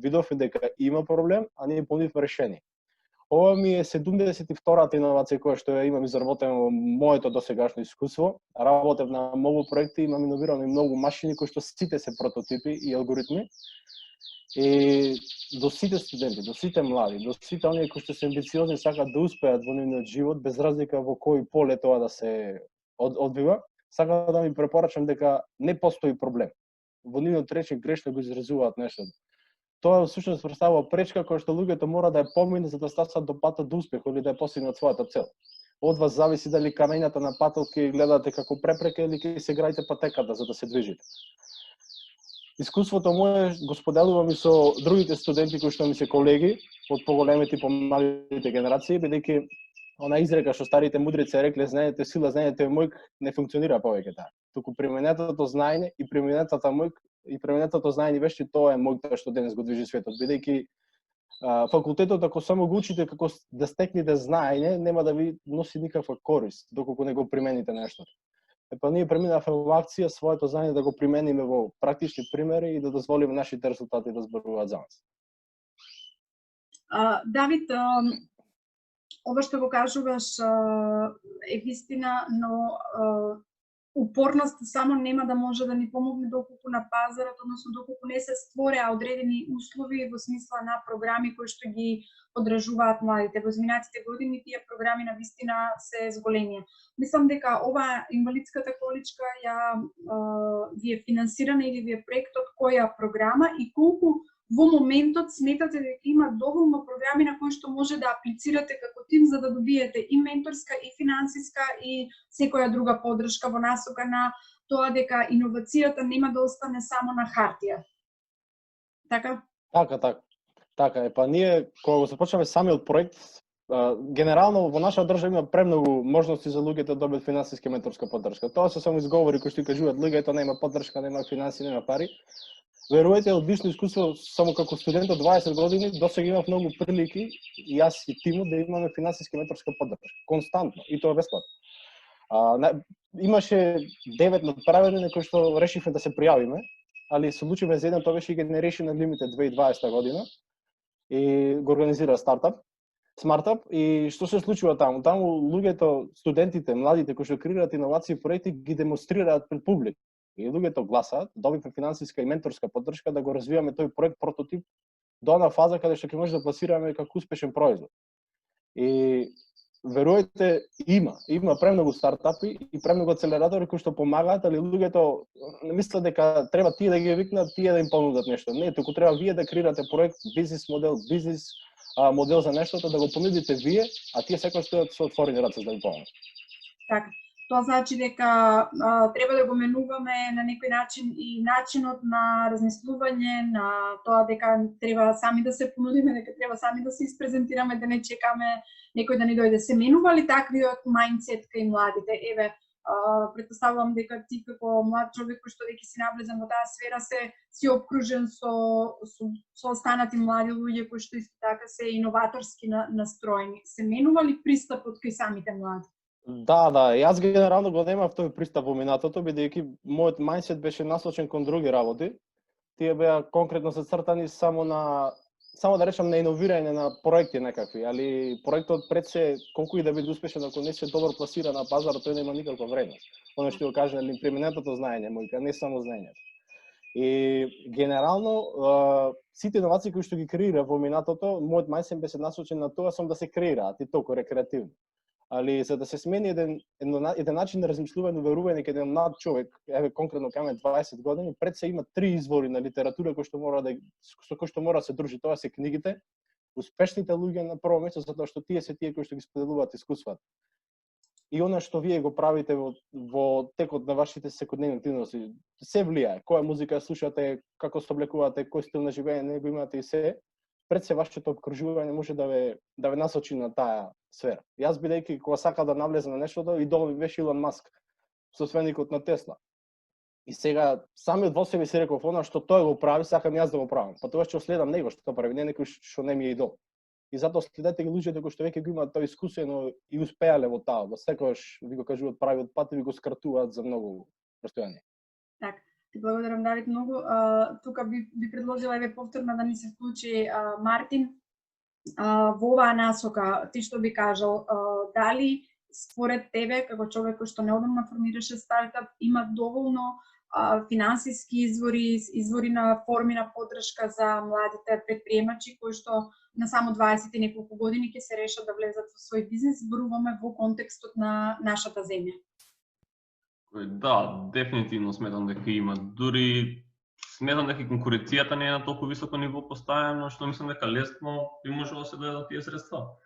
видовме дека има проблем, а ние понудивме решение. Ова ми е 72-та иновација која што ја имам изработена во моето досегашно искуство. Работев на многу проекти, имам иновирано и многу машини кои што сите се прототипи и алгоритми. И до сите студенти, до сите млади, до сите оние кои што се амбициозни сакаат да успеат во нивниот живот, без разлика во кој поле тоа да се одвива, сакам да ми препорачам дека не постои проблем. Во нивниот речник грешно го изразуваат нештото. Тоа всушност претставува пречка која што луѓето мора да ја поминат за да стасат до патот до успех или да ја постигнат својата цел. Од вас зависи дали камењата на патот ќе гледате како препрека или ќе се граите патеката за да се движите. Искуството мое го споделувам и со другите студенти кои што ми се колеги од поголемите и помалите генерации, бидејќи она изрека што старите мудрици рекле знаење сила, знаење е мојк, не функционира повеќе таа. Туку применетото знаење и применетото мојк и применетото знаење вешти, тоа е мојкото што денес го движи светот, бидејќи факултетот ако само го учите како да стекнете знаење, нема да ви носи никаква корист доколку не го примените нештото. Епа ние преминавме во акција своето знаење да го примениме во практични примери и да дозволиме нашите резултати да зборуваат за нас. Давид, ова што го кажуваш е вистина, но упорност само нема да може да ни помогне доколку на пазарот, односно доколку не се створеа одредени услови во смисла на програми кои што ги поддржуваат младите. Во изминатите години тие програми на вистина се зголемија. Мислам дека ова инвалидската количка ви е финансирана или ви е проект од која програма и колку во моментот сметате дека има доволно програми на кои што може да аплицирате како тим за да добиете и менторска, и финансиска, и секоја друга поддршка во насока на тоа дека иновацијата нема да остане само на хартија. Така? Така е. Па ние кога го започнавме самиот проект, генерално во нашата држава има премногу можности за луѓето да добијат финансиска и менторска поддршка. Тоа се само изговори кои што кажуваат луѓето нема поддршка, нема финанси, нема пари. Верувајте, од лично искуство, само како студент од 20 години, досега имав многу прилики, и јас и тимот, да имаме финансиска и менторска поддршка. Константно, и тоа бесплатно. Имаше 9 надправени на кои што решивме да се пријавиме, али се одлучивме за еден, тоа беше Generation Unlimited 2020 година, и го организира стартап, Смартап, и што се случува таму? Таму луѓето, студентите, младите кои што креираат иновации и проекти ги демонстрираат пред публика. И луѓето гласаат, добивме финансиска и менторска поддршка да го развиваме тој проект прототип до она фаза каде што ќе може да пласираме како успешен производ. И верувајте, има премногу стартапи и премногу акселератори кои што помагаат, али луѓето не мислат дека треба тие да ги викнат, тие да им понудат нешто. Не, туку треба вие да креирате проект, бизнис модел за нештото, да го понудите вие, а тие секогаш стојат со отворени раце да ви помогнат. Така. Тоа значи дека треба да го менуваме на некој начин и начинот на размислување, на тоа дека треба сами да се понудиме, дека треба сами да се испрезентираме, да не чекаме некој да ни дојде. Се менува ли таквиот мајндсет кај младите? Еве, претпоставувам дека ти како млад човек кој што веќе си навлезен во таа сфера си обкружен со останати млади луѓе кои што исто така се иноваторски настроени. Се менува ли пристапот кај самите млади? Да, јас генерално го немав тој пристап во минатото, бидејќи мојот мајндсет беше насочен кон други работи. Тие беа конкретно зацртани само да речам на иновирање на проекти некакви, али проектот пред се колку и да биде успешен, ако не се добро пласира на пазарот, тој нема никаква вредност. Оно што го кажа, применетото знаење мојка, не само знаењето. И генерално сите иновации кои што ги креира во минатото, мојот мајндсет беше насочен на тоа само да се креираат и толку рекреативно. Али за да се смени еден начин на размислување, верување кај еден млад човек, еве конкретно кај 20 години, пред се има 3 извори на литература кои што мора да се дружи. Тоа се книгите, успешните луѓе на прво место, затоа што тие се тие кои што ги споделуваат искуствата. И она што вие го правите во текот на вашите секојдневни активности, се влијае. Која музика слушате, како се облекувате, кој стил на живење го имате и се. Пред се вашето обкружување може да ве насочи на таа сфера. Јас бидејќи кога сака да навлезам на нештото, идол ми беше Илон Маск, собственикот на Тесла. И сега самиот во себе си реков, она што тој го прави, сакам јас да го правам. Па тоа ќе следам него што прави, не некој што не ми е идол. И затоа следете ги луѓето кои што веќе го имаат тоа искуство и успеале во таа, да секогаш ви го кажуваат правиот пат и ви го скратуваат за многу постојање. Така. Ти благодарам, Давид, многу. Тука би предложила еве повторно да ни се вклучи Мартин. во оваа насока, ти што би кажал, дали според тебе, како човек кој што неодамна формираше стартап, има доволно финансиски извори на форми на поддршка за младите предприемачи кои што на само 20 и неколку години ќе се решат да влезат во свој бизнес, зборуваме во контекстот на нашата земја? Да, дефинитивно сметам дека има. Дури сметам дека конкуренцијата не е на толку високо ниво поставено, што мислам дека лесно би можело да се дојдат тие средства.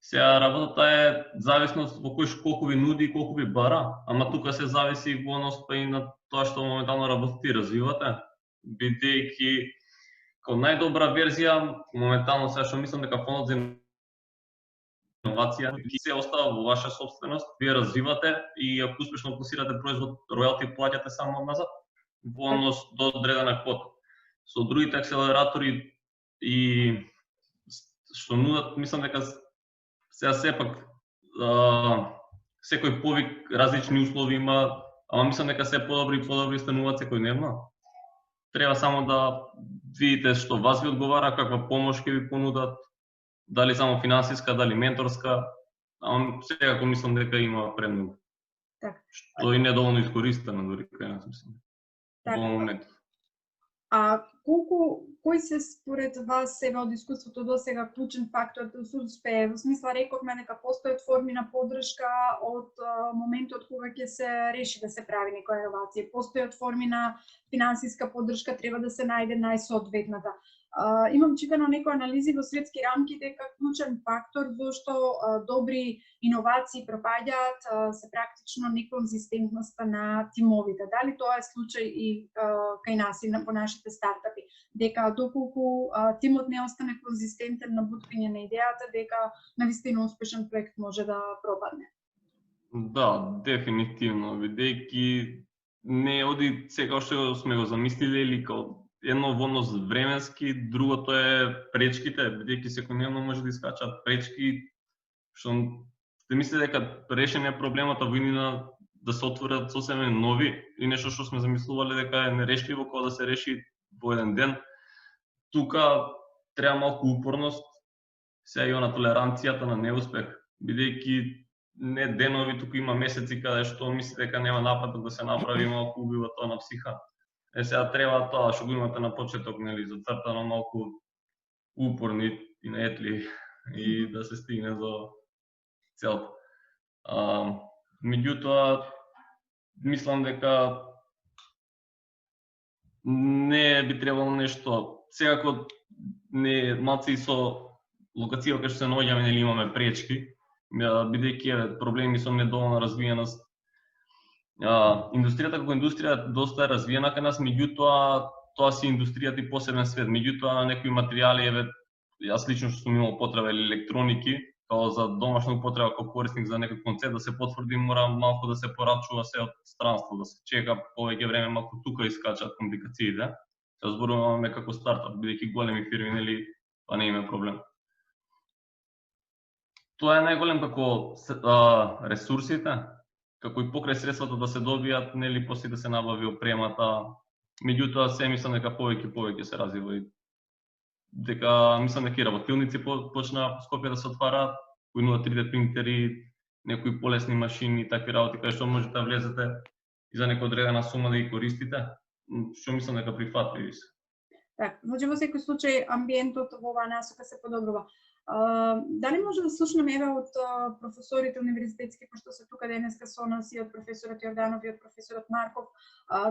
Сега работата е зависност во кој колку ви нуди и колку ви бара, ама тука се зависи во однос па и на тоа што моментално работите и развивате, бидејќи како најдобра верзија моментално сега што мислам дека фондот за иновација се остава во ваша сопственост, вие развивате и ако успешно пласирате производ, ројалти плаќате само назад во однос до одредена квота. Со другите акселератори и што нудат, мислам дека сега сепак секој повик различни услови има, ама мислам дека се подобри и подобри стануваат секојдневно. Треба само да видите што вас ви одговара, каква помош ќе ви понудат, дали само финансиска, дали менторска, ама секако мислам дека има премногу. Така. Што и недоволно искористено дури кај нас мислам. Во момент. А кој се според вас сега од искуството до сега клучен фактор да се успее? Во смисла рековме дека постојат форми на поддршка од моментот кога ќе се реши да се прави некоја иновација. Постојат форми на финансиска поддршка, треба да се најде најсоодветната. Имам читано некои анализи во светски рамки дека клучен фактор зашто добри иновации пропаѓаат се практично неконзистентноста на тимовите. Дали тоа е случај и кај нас и во нашите стартапи? Дека доколку тимот не остане конзистентен на бутвање на идејата, дека навистина успешен проект може да пропадне. Да, дефинитивно, бидејќи не оди сега што сме го замислиле или као едно во однос временски, другото е пречките, бидејќи секојдневно може да искачаат пречки, што се мисли дека решен е проблемот, а во иднина да се отворат сосем нови и нешто што сме замислувале дека е нерешливо кога да се реши во еден ден. Тука треба малку упорност, сега и на толеранцијата на неуспех, бидејќи не денови, туку има месеци каде што мисли дека нема напаток да се направи, малку убива тоа на психа. Сега треба тоа што го имате на почеток, нели, зацртано малку упорни и наетли и да се стигне до целта. Меѓутоа, мислам дека не би требало нешто. Секако не малци со локација кај што се наоѓаме, нели имаме пречки, бидејќи проблеми со недоволна развиеност. Индустријата како индустрија доста е развиена кај нас, меѓутоа тоа си индустријата и посебен свет. Меѓутоа на некои материјали, јас лично што сум имал потреба или електроники, као за домашна употреба како корисник за некој концепт да се потврди, мора малку да се порачува се од странство, да се чека повеќе време, малку тука искачаат компликациите. Се зборуваме како стартап, бидејќи големи фирми, нели, па не има проблем. Тоа е најголем како ресурсите, како и покрај средствата да се добијат, нели, после да се набави опремата. Меѓутоа се мислам дека повеќе се развива и дека мислам дека и работилници почна во Скопје да се отвараат, кои нудат 3D принтери, некои полесни машини и такви работи кај што можете да влезете и за некоја одредена сума да ги користите, што мислам дека прифатливи се. Така, значи во секој случај амбиентот во оваа насока се подобрува. Дали може да слушнеме еве од професорите универзитетски, пошто се тука денеска со нас и од професорот Јорданов и од професорот Марков,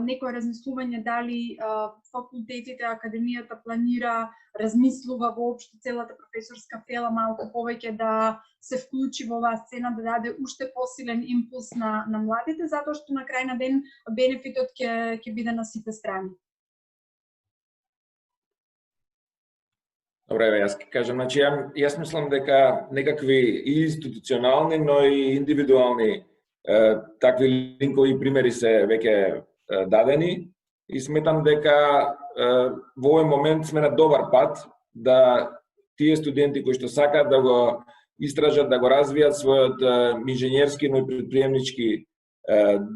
некој размислување дали факултетите, академијата планира, размислува воопшто целата професорска фела малку повеќе да се вклучи во оваа сцена, да даде уште посилен импулс на младите, затоа што на крај на ден бенефитот ќе биде на сите страни. Добре, јас ќе кажам, значи јас мислам дека некакви и институционални, но и индивидуални такви линкови примери се веќе дадени и сметам дека во овој момент сме на добар пат да тие студенти кои што сакаат да го истражат, да го развијат својот инженерски, но и предприемнички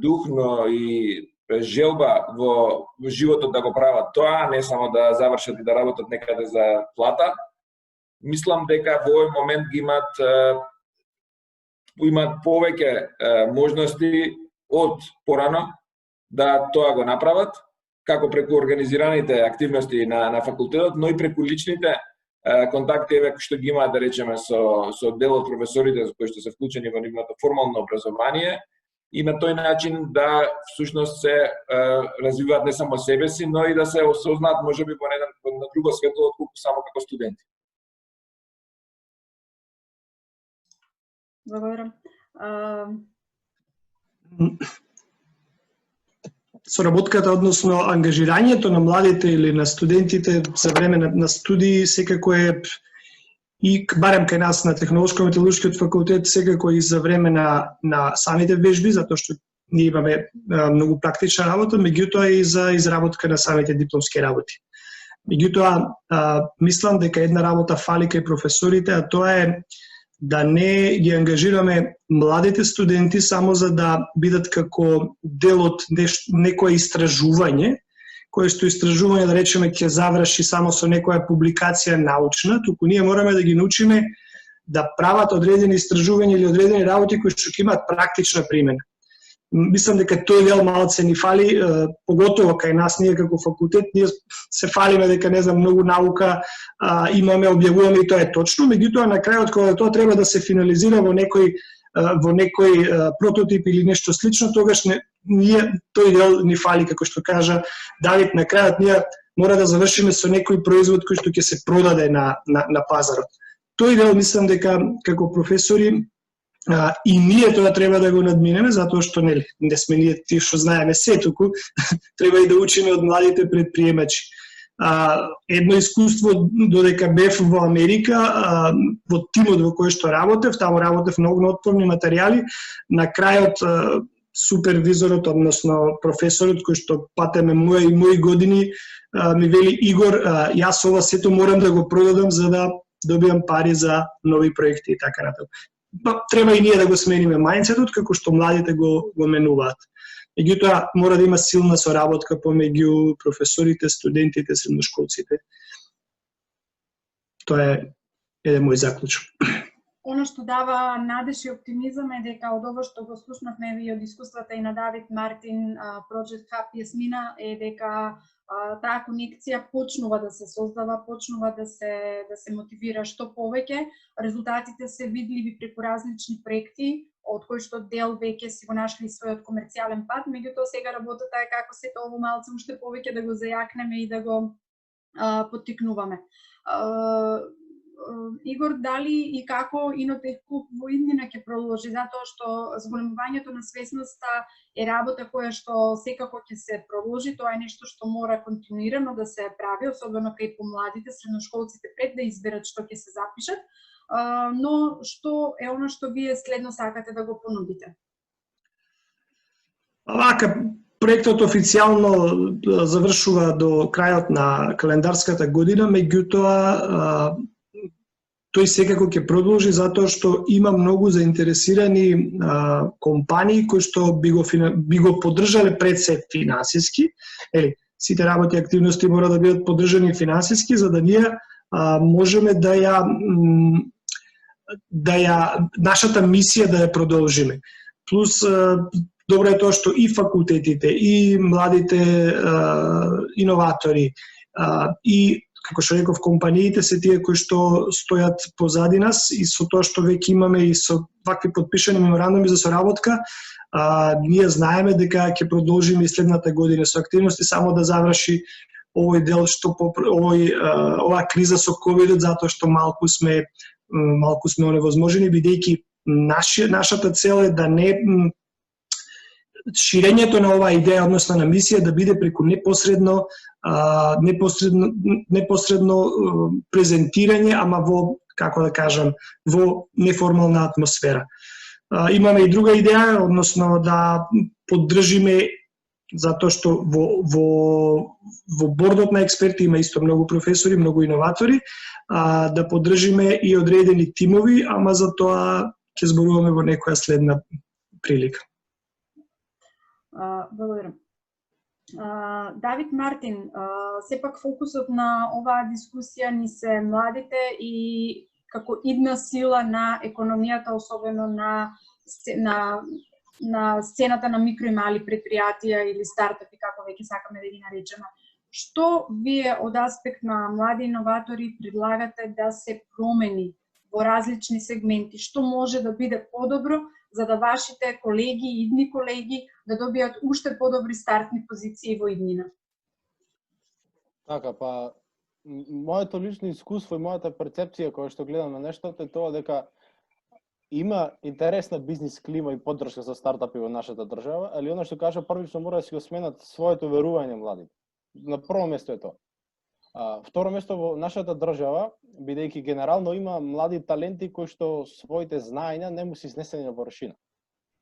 дух, но и желба во животот да го прават тоа, не само да завршат и да работат некаде за плата, мислам дека во овој момент ги имаат повеќе можности од порано да тоа го направат, како преку организираните активности на факултетот, но и преку личните контакти што ги имаат, да речеме, со дел од професорите кои што се вклучени во нивното формално образование, и на тој начин да всушност се развиваат не само себе си, но и да се осознаат можеби на друго светло отколку само како студенти. Благодарам. Соработката, односно ангажирањето на младите или на студентите за време на студии секако е и барем кај нас на Технолошко-металуршкиот факултет секако и за време на самите вежби, затоа што ние имаме многу практична работа, меѓутоа и за изработка на самите дипломски работи. Меѓутоа, мислам дека една работа фали кај професорите, а тоа е да не ги ангажираме младите студенти само за да бидат како дел од некое истражување, кое што истражување, да речеме, ќе заврши само со некоја публикација научна, туку ние мораме да ги научиме да прават одредени истражувања или одредени работи кои што ќе имаат практична примена. Мислам дека тој дел малце ни фали, поготово кај нас, ние како факултет, ние се фалиме дека, не знам, многу наука имаме, објавуваме и тоа е точно, меѓутоа на крајот кога тоа треба да се финализира во некој прототип или нешто слично, тогаш ние тој дел ни фали, како што кажа Давид, на крајот ние мора да завршиме со некој производ кој што ќе се продаде на пазарот. Тој дел мислам дека како професори и ние тоа треба да го надминеме, затоа што не сме ние тие што знаеме се, туку треба и да учиме од младите предприемачи. Едно искуство, додека бев во Америка, во тимот во кој што работев, таму работев многу на отпорни материјали, на крајот супервизорот, односно професорот кој што патеме мои години, ми вели: Игор, јас ова сето морам да го продадам за да добиам пари за нови проекти и така натаму. Треба и ние да го смениме мајндсетот, како што младите го менуваат. Меѓутоа, мора да има силна соработка помеѓу професорите, студентите, средношколците. Тоа е еден мој заклучок. Оно што дава надеж и оптимизам е дека од ова што го слушнавме и од искуствата и на Давид, Мартин, Project Hub, Јасмина, е дека таа конекција почнува да се создава, почнува да се мотивира што повеќе. Резултатите се видливи преку различни проекти, од кои што дел веќе си го нашли својот комерцијален пат, меѓутоа сега работата е како сето ово малце уште повеќе да го зајакнеме и да го поттикнуваме. Игор, дали и како Инотех клуб во иднина ќе продолжи, затоа што зголемувањето на свесноста е работа која што секако ќе се продолжи, тоа е нешто што мора континуирано да се прави, особено кај помладите, средношколците пред да изберат што ќе се запишат, но што е оно што вие следно сакате да го понудите? Вака, проектот официјално завршува до крајот на календарската година, меѓутоа тој секако ќе продолжи затоа што има многу заинтересирани компании кои што би го поддржале пред се финансиски. Сите работи и активности мора да бидат поддржани финансиски за да ние можеме нашата мисија да ја продолжиме. Плюс добро е тоа што и факултетите, и младите иноватори, и како што реков, компаниите се тие кои што стојат позади нас и со тоа што веќе имаме и со вакви подпишани меморандуми за соработка, ние знаеме дека ќе продолжиме и следната година со активности само да заврши овој дел што оваа криза со ковидот, затоа што малку сме оневозможени, бидејќи нашата цел е да не ширењето на оваа идеја, односно на мисија, да биде преку непосредно презентирање, ама во, како да кажам, во неформална атмосфера. Имаме и друга идеја, односно да поддржиме, затоа што во бордот на експерти има исто многу професори, многу иноватори, да поддржиме и одредени тимови, ама за тоа ќе зборуваме во некоја следна прилика. Благодарам. Давид Мартин, сепак фокусот на оваа дискусија ни се младите и како идна сила на економијата, особено на сцената на микро и мали предпријатија или стартапи, како веќе сакаме да ги наречеме. Што вие од аспект на млади иноватори предлагате да се промени во различни сегменти? Што може да биде подобро за да вашите колеги и идни колеги да добијат уште подобри стартни позиции во иднина? Така, па моето лично искуство и мојата перцепција која што гледам на нештото е тоа дека има интересна бизнис клима и поддршка за стартапи во нашата држава, али она што кажа првично мора да си го сменат своето верување младите. На прво место е тоа. Второ место, во нашата држава, бидејќи генерално има млади таленти кои што своите знаења не му се изнесени на површина.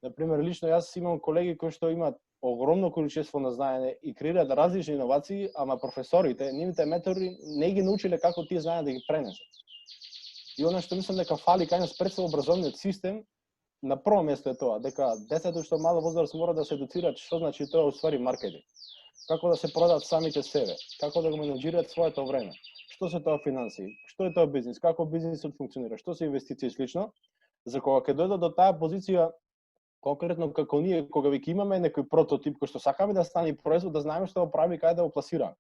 Например, лично јас имам колеги кои што имаат огромно количество на знаење и креираат различни иновации, ама професорите, нивните ментори не ги научиле како тие знаења да ги пренесат. И она што мислам дека фали кај нас пред образовниот систем, на прво место е тоа, дека децата што мала возраст мора да се едуцираат што значи тоа уствари маркетинг. Како да се продадат самите себе, како да го менеџираат своето време, што се тоа финансии, што е тоа бизнис, како бизнисот функционира, што се инвестиции и слично, за кога ќе дојдат до таа позиција, конкретно како ние, кога веќе имаме некој прототип кој што сакаме да стане производ, да знаеме што го прави и каде да го пласираме.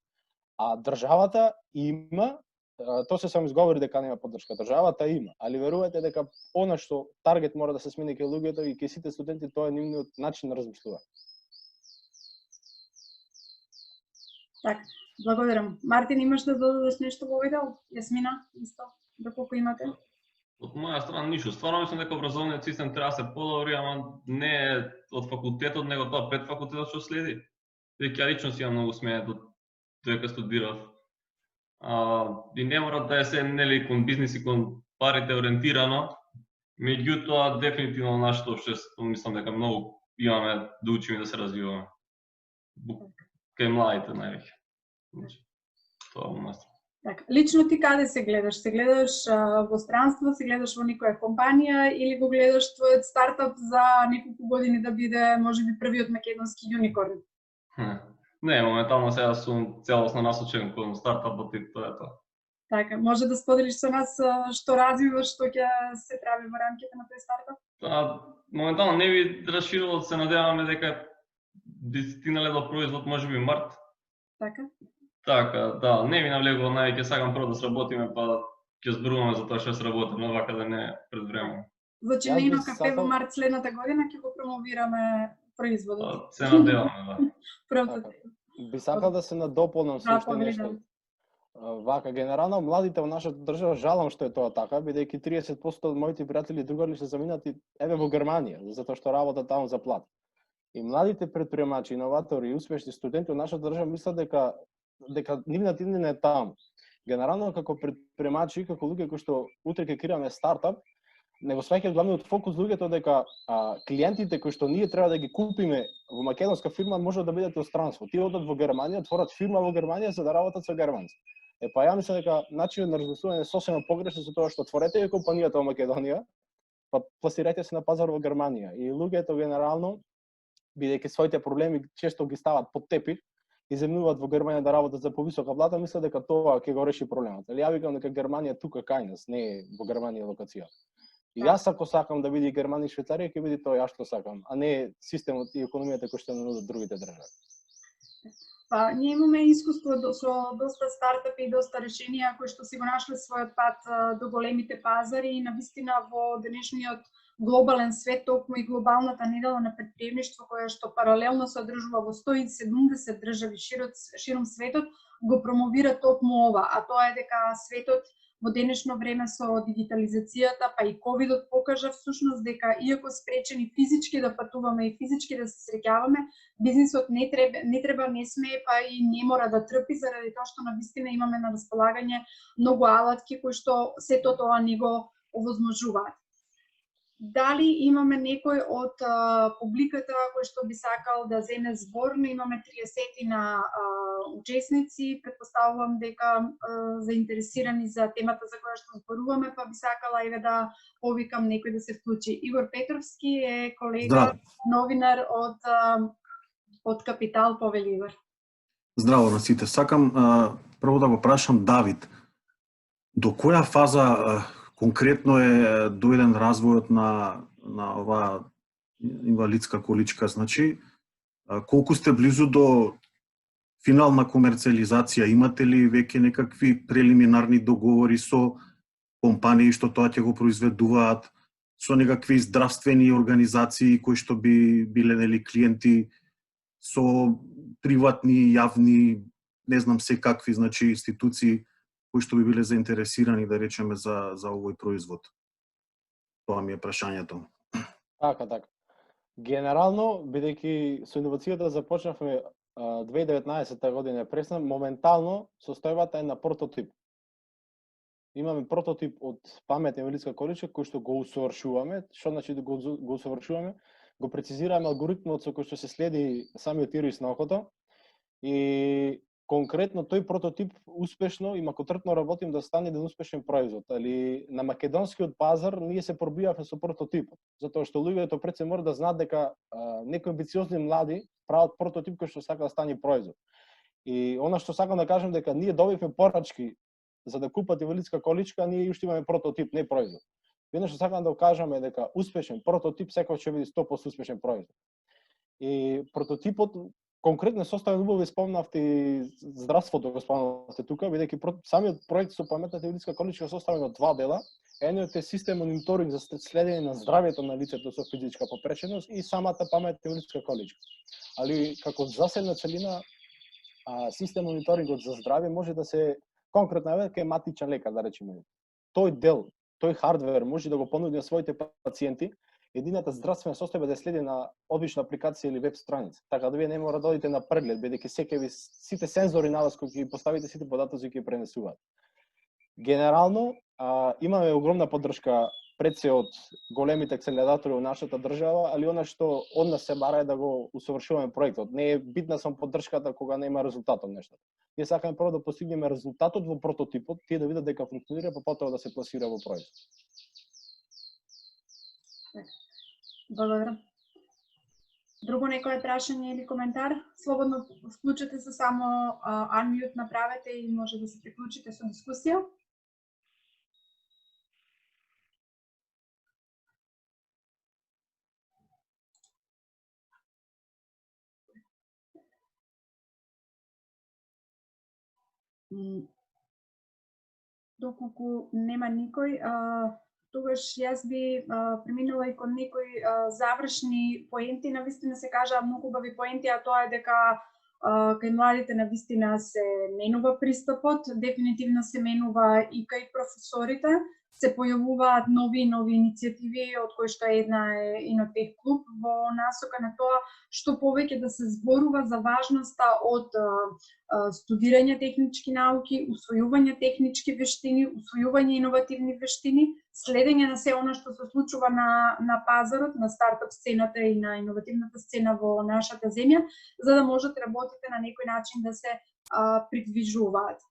А државата има, тоа се само изговори дека нема поддршка, државата има, али верувате дека она што таргет мора да се смени кај луѓето и кај сите студенти, тоа е нивниот начин на размислување. Така, благодарам. Мартин, имаш да додадеш нешто во овој дел? Јасмина, исто, доколку имате? Од моја страна ништо. Стварно мислам дека образовниот систем треба да се подобри, ама не од факултетот, него тоа пред факултетот што следи. Веќе ја лично си имам многу смејат од дека студирав. И не мора да е се нели кон бизнис и кон парите ориентирано, меѓутоа дефинитивно нашето општество мислам дека многу имаме да учиме и да се развиваме. Кај младите највеќе. Тоа е моја страна. Така, лично ти каде се гледаш? Се гледаш во странство, се гледаш во некоја компанија или го гледаш твојот стартап за неколку години да биде можеби првиот македонски юникорн? Не, моментално сега сум целосно насочен кон стартапот и тоа е тоа. Така, може да споделиш со нас што развиваш, што ќе се прави во рамките на тој стартап? Моментално не би расширило, се надеваме дека би стигнале до производ можеби март. Така? Така, да, не ми навлегува највеќе, сакам прво да сработиме, па ќе зборуваме за тоа што сработиме, вака да не предвремено. Значи Нейно кафе во март следната година ќе го промовираме производот. Се надеваме, да. Прототип. Би сакал да се надополнам со уште нешто. Вака, генерално, младите во нашата држава, жалам што е тоа така, бидејќи 30% од моите пријатели другари се заминати еве во Германија, затоа што работат таму за плата. И младите предприемачи, иноватори и успешни студенти од нашата држава мислат дека нивната иднина е таму. Генерално, како предприемачи, како луѓе кои што утре ќе креираме стартап, него сваќаат главниот фокус луѓето дека клиентите кои што ние треба да ги купиме во македонска фирма можат да бидат од странство. Тие одат во Германија, отворат фирма во Германија за да работат со германци. Па ја мислам дека начинот на размислување е сосема погрешен со тоа што отворете ја компанијата во Македонија, па пласирајте се на пазар во Германија. И луѓето генерално, бидејќи своите проблеми често ги стават под тепих, и земнуваат во Германија да работат за повисока плата, мислат дека тоа ќе го реши проблемот. Али ја викам дека Германија тука кај нас, не е во Германија локација. И јас ако сакам да види Германија и Швајцарија, ќе види тоа ја што сакам, а не системот и економијата кој што нудат другите држави. Па, ние имаме искуство со доста стартапи и доста решенија кои што си го нашле својот пат до големите пазари и навистина во денешниот глобален свет, токму и глобалната недела на претприемништво која што паралелно се одржува во 170 држави широм светот, го промовира токму ова, а тоа е дека светот во денешно време со дигитализацијата, па и ковидот покажа всушност дека иако спречени физички да патуваме и физички да се среќаваме, бизнисот не треба, не смее, па и не мора да трпи заради тоа што навистина имаме на располагање многу алатки кои што сето тоа не го овозможуваат. Дали имаме некој од публиката кој што би сакал да земе збор? Имаме 30 на учесници, претпоставувам дека заинтересирани за темата за која што зборуваме, па би сакала еве да повикам некој да се вклучи. Игор Петровски е колега, новинар од Капитал. Повели, Игор. Здраво на сите. Сакам прво да го прашам Давид. До која фаза конкретно е дојден развојот на оваа инвалидска количка? Значи, колку сте близу до финална комерцијализација? Имате ли веќе некакви прелиминарни договори со компании што тоа ќе го произведуваат, со некакви здравствени организации кои што би биле нели клиенти, со приватни, јавни, не знам се какви, значи институции кои што би биле заинтересирани, да речеме, за овој производ? Тоа ми е прашањето. Така. Генерално, бидејќи со иновацијата започнавме 2019 година пресна, моментално состојбата е на прототип. Имаме прототип од паметна инвалидска количка кој што го усовршуваме. Што значи да го усовршуваме? Го прецизираме алгоритмот со кој што се следи самиот ирис на окото и конкретно тој прототип успешно и макотрпно работим да стане еден успешен производ. Али на македонскиот пазар ние се пробивавме со прототипот, затоа што луѓето пред се мора да знаат дека некои амбициозни млади прават прототип кој што сака да стане производ. И она што сакам да кажам дека ние добивме порачки за да купат инвалидска количка, ние уште имаме прототип, не производ. Едно што сакам да кажаме дека успешен прототип секогаш ќе биде 100% успешен производ. И прототипот конкретно составен убаво спомнавте и здравството го спомнавте тука, бидејќи самиот проект со паметната инвалидска количка составен од два дела. Едниот е систем мониторинг за следење на здравјето на лицето со физичка попреченост и самата паметна инвалидска количка. Али како заседна целина систем мониторингот за здравје може да се конкретно кај матичен лекар, да речеме. Тој дел, тој хардвер може да го понуди на своите пациенти, едината здравствена состојба да следи на обична апликација или веб страница. Така да вие не мора да одите на преглед, бидејќи секој сите сензори на вас кои ќе поставите сите податоци ќе пренесуваат. Генерално имаме огромна поддршка пред се од големите акселератори во нашата држава, али она што од нас се бара е да го усовршуваме проектот. Не е битна само поддршката кога нема резултат од нешто. Ние сакаме прво да постигнеме резултатот во прототипот, тие да видат дека функционира, па потоа да се пласира во производ. Благодарам. Друго некое прашање или коментар? Слободно вклучете се, само unmute направете и може да се приклучите со дискусија. Доколку нема никој, тогаш јас би преминала и кон некои завршни поенти. Навистина се кажа многу убави поенти, а тоа е дека кај младите навистина се менува пристапот, дефинитивно се менува и кај професорите, се појавуваат нови иницијативи, од кои што една е Инотех клуб, во насока на тоа што повеќе да се зборува за важноста од студирање технички науки, усвојување технички вештини, усвојување иновативни вештини, следење на се она што се случува на пазарот, на стартап сцената и на иновативната сцена во нашата земја, за да можете работите на некој начин да се придвижуваат.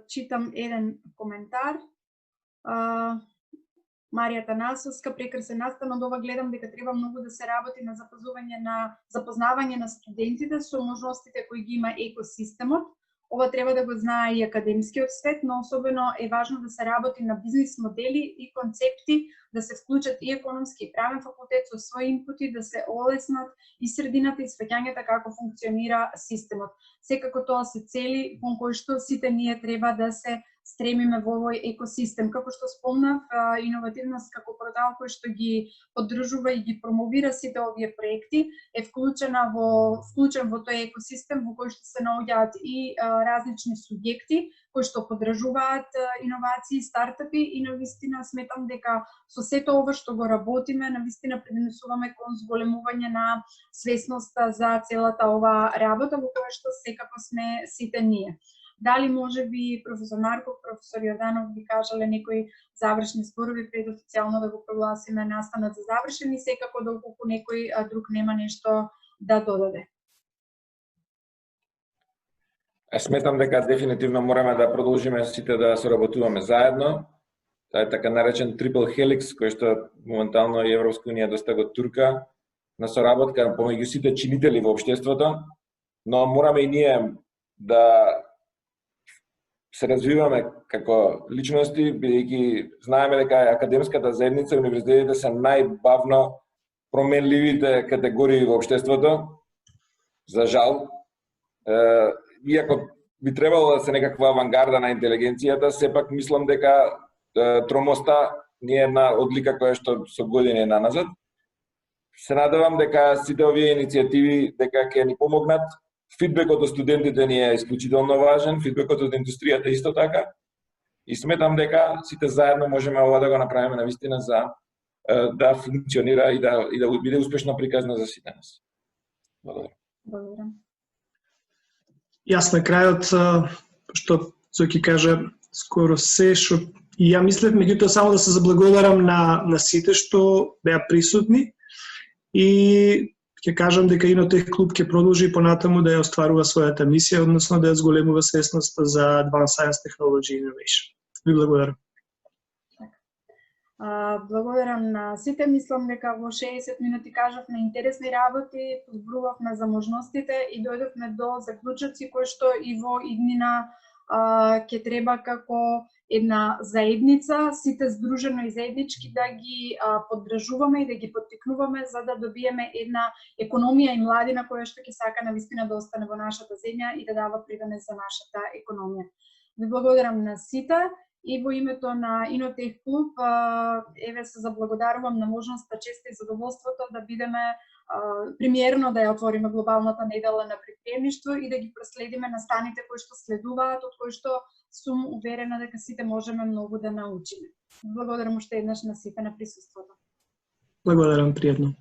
Читам еден коментар. Марија Танасовска, прекрасен настан, од ова гледам дека треба многу да се работи на запознавање на студентите со можностите кои ги има екосистемот. Ова треба да го знае и академскиот свет, но особено е важно да се работи на бизнис модели и концепти, да се вклучат и економски и правен факултет со своји инпути, да се олеснат и средината и сваќањето како функционира системот. Секако тоа се цели кон кој што сите ние треба да се стремиме во овој екосистем. Како што спомнав, иновативност како портал кој што ги поддржува и ги промовира сите овие проекти е вклучен во тој екосистем во кој што се наоѓаат и различни субјекти кои што поддржуваат иновации, стартапи и навистина сметам дека со сето ова што го работиме, навистина придонесуваме кон зголемување на свесноста за целата ова работа во која што секако сме сите ние. Дали може би професор Марков, професор Јорданов би кажале некои завршни зборови пред официјално да го прогласиме настанот за завршен и секако доколку некој друг нема нешто да додаде? Сметам дека дефинитивно мораме да продолжиме сите да соработуваме заедно. Тоа е така наречен трипл хеликс, кој што моментално и Европска унија доста го турка. на соработка помеѓу сите чинители во општеството, но мораме и ние да се развиваме како личности, бидејќи знаеме дека академската заедница и универзитетите се најбавно променливите категории во општеството. За жал, иако би требало да се некаква авангарда на интелигенцијата, сепак мислам дека тромоста не е една одлика која што со години наназад. Се надевам дека сите овие иницијативи дека ќе ни помогнат. Фидбекот од студентите ни е исклучително важен, фидбекот од индустријата исто така. И сметам дека сите заедно можеме ова да го направиме навистина за да функционира и да биде успешно приказна за сите нас. Благодарам. Благодарам. Јас на крајот, што Цоки кажа скоро се, што и ја мислев, меѓутоа само да се заблагодарам на сите што беа присутни и ќе кажам дека Инотех клуб ќе продолжи понатаму да ја остварува својата мисија, односно да ја зголемува свесноста за Advanced Science Technology Innovation. Ви благодарам. Благодарам на сите. Мислам дека во 60 минути кажавме интересни работи, зборувавме за можностите и дојдовме до заклучоци кои што и во иднина ќе треба како една заедница, сите здружено и заеднички да ги поддржуваме и да ги поттикнуваме за да добиеме една економија и младина која што ќе сака навистина да остане во нашата земја и да дава придонес за нашата економија. Ви благодарам на сите и во името на Инотех клуб еве се заблагодарувам на можноста, честа и задоволството да бидеме премиерно да ја отвориме глобалната недела на предприемништво и да ги проследиме настаните кои што следуваат, од кои што сум уверена дека сите можеме многу да научиме. Благодарам уште еднаш на сите на присуството. Благодарам, пријатно.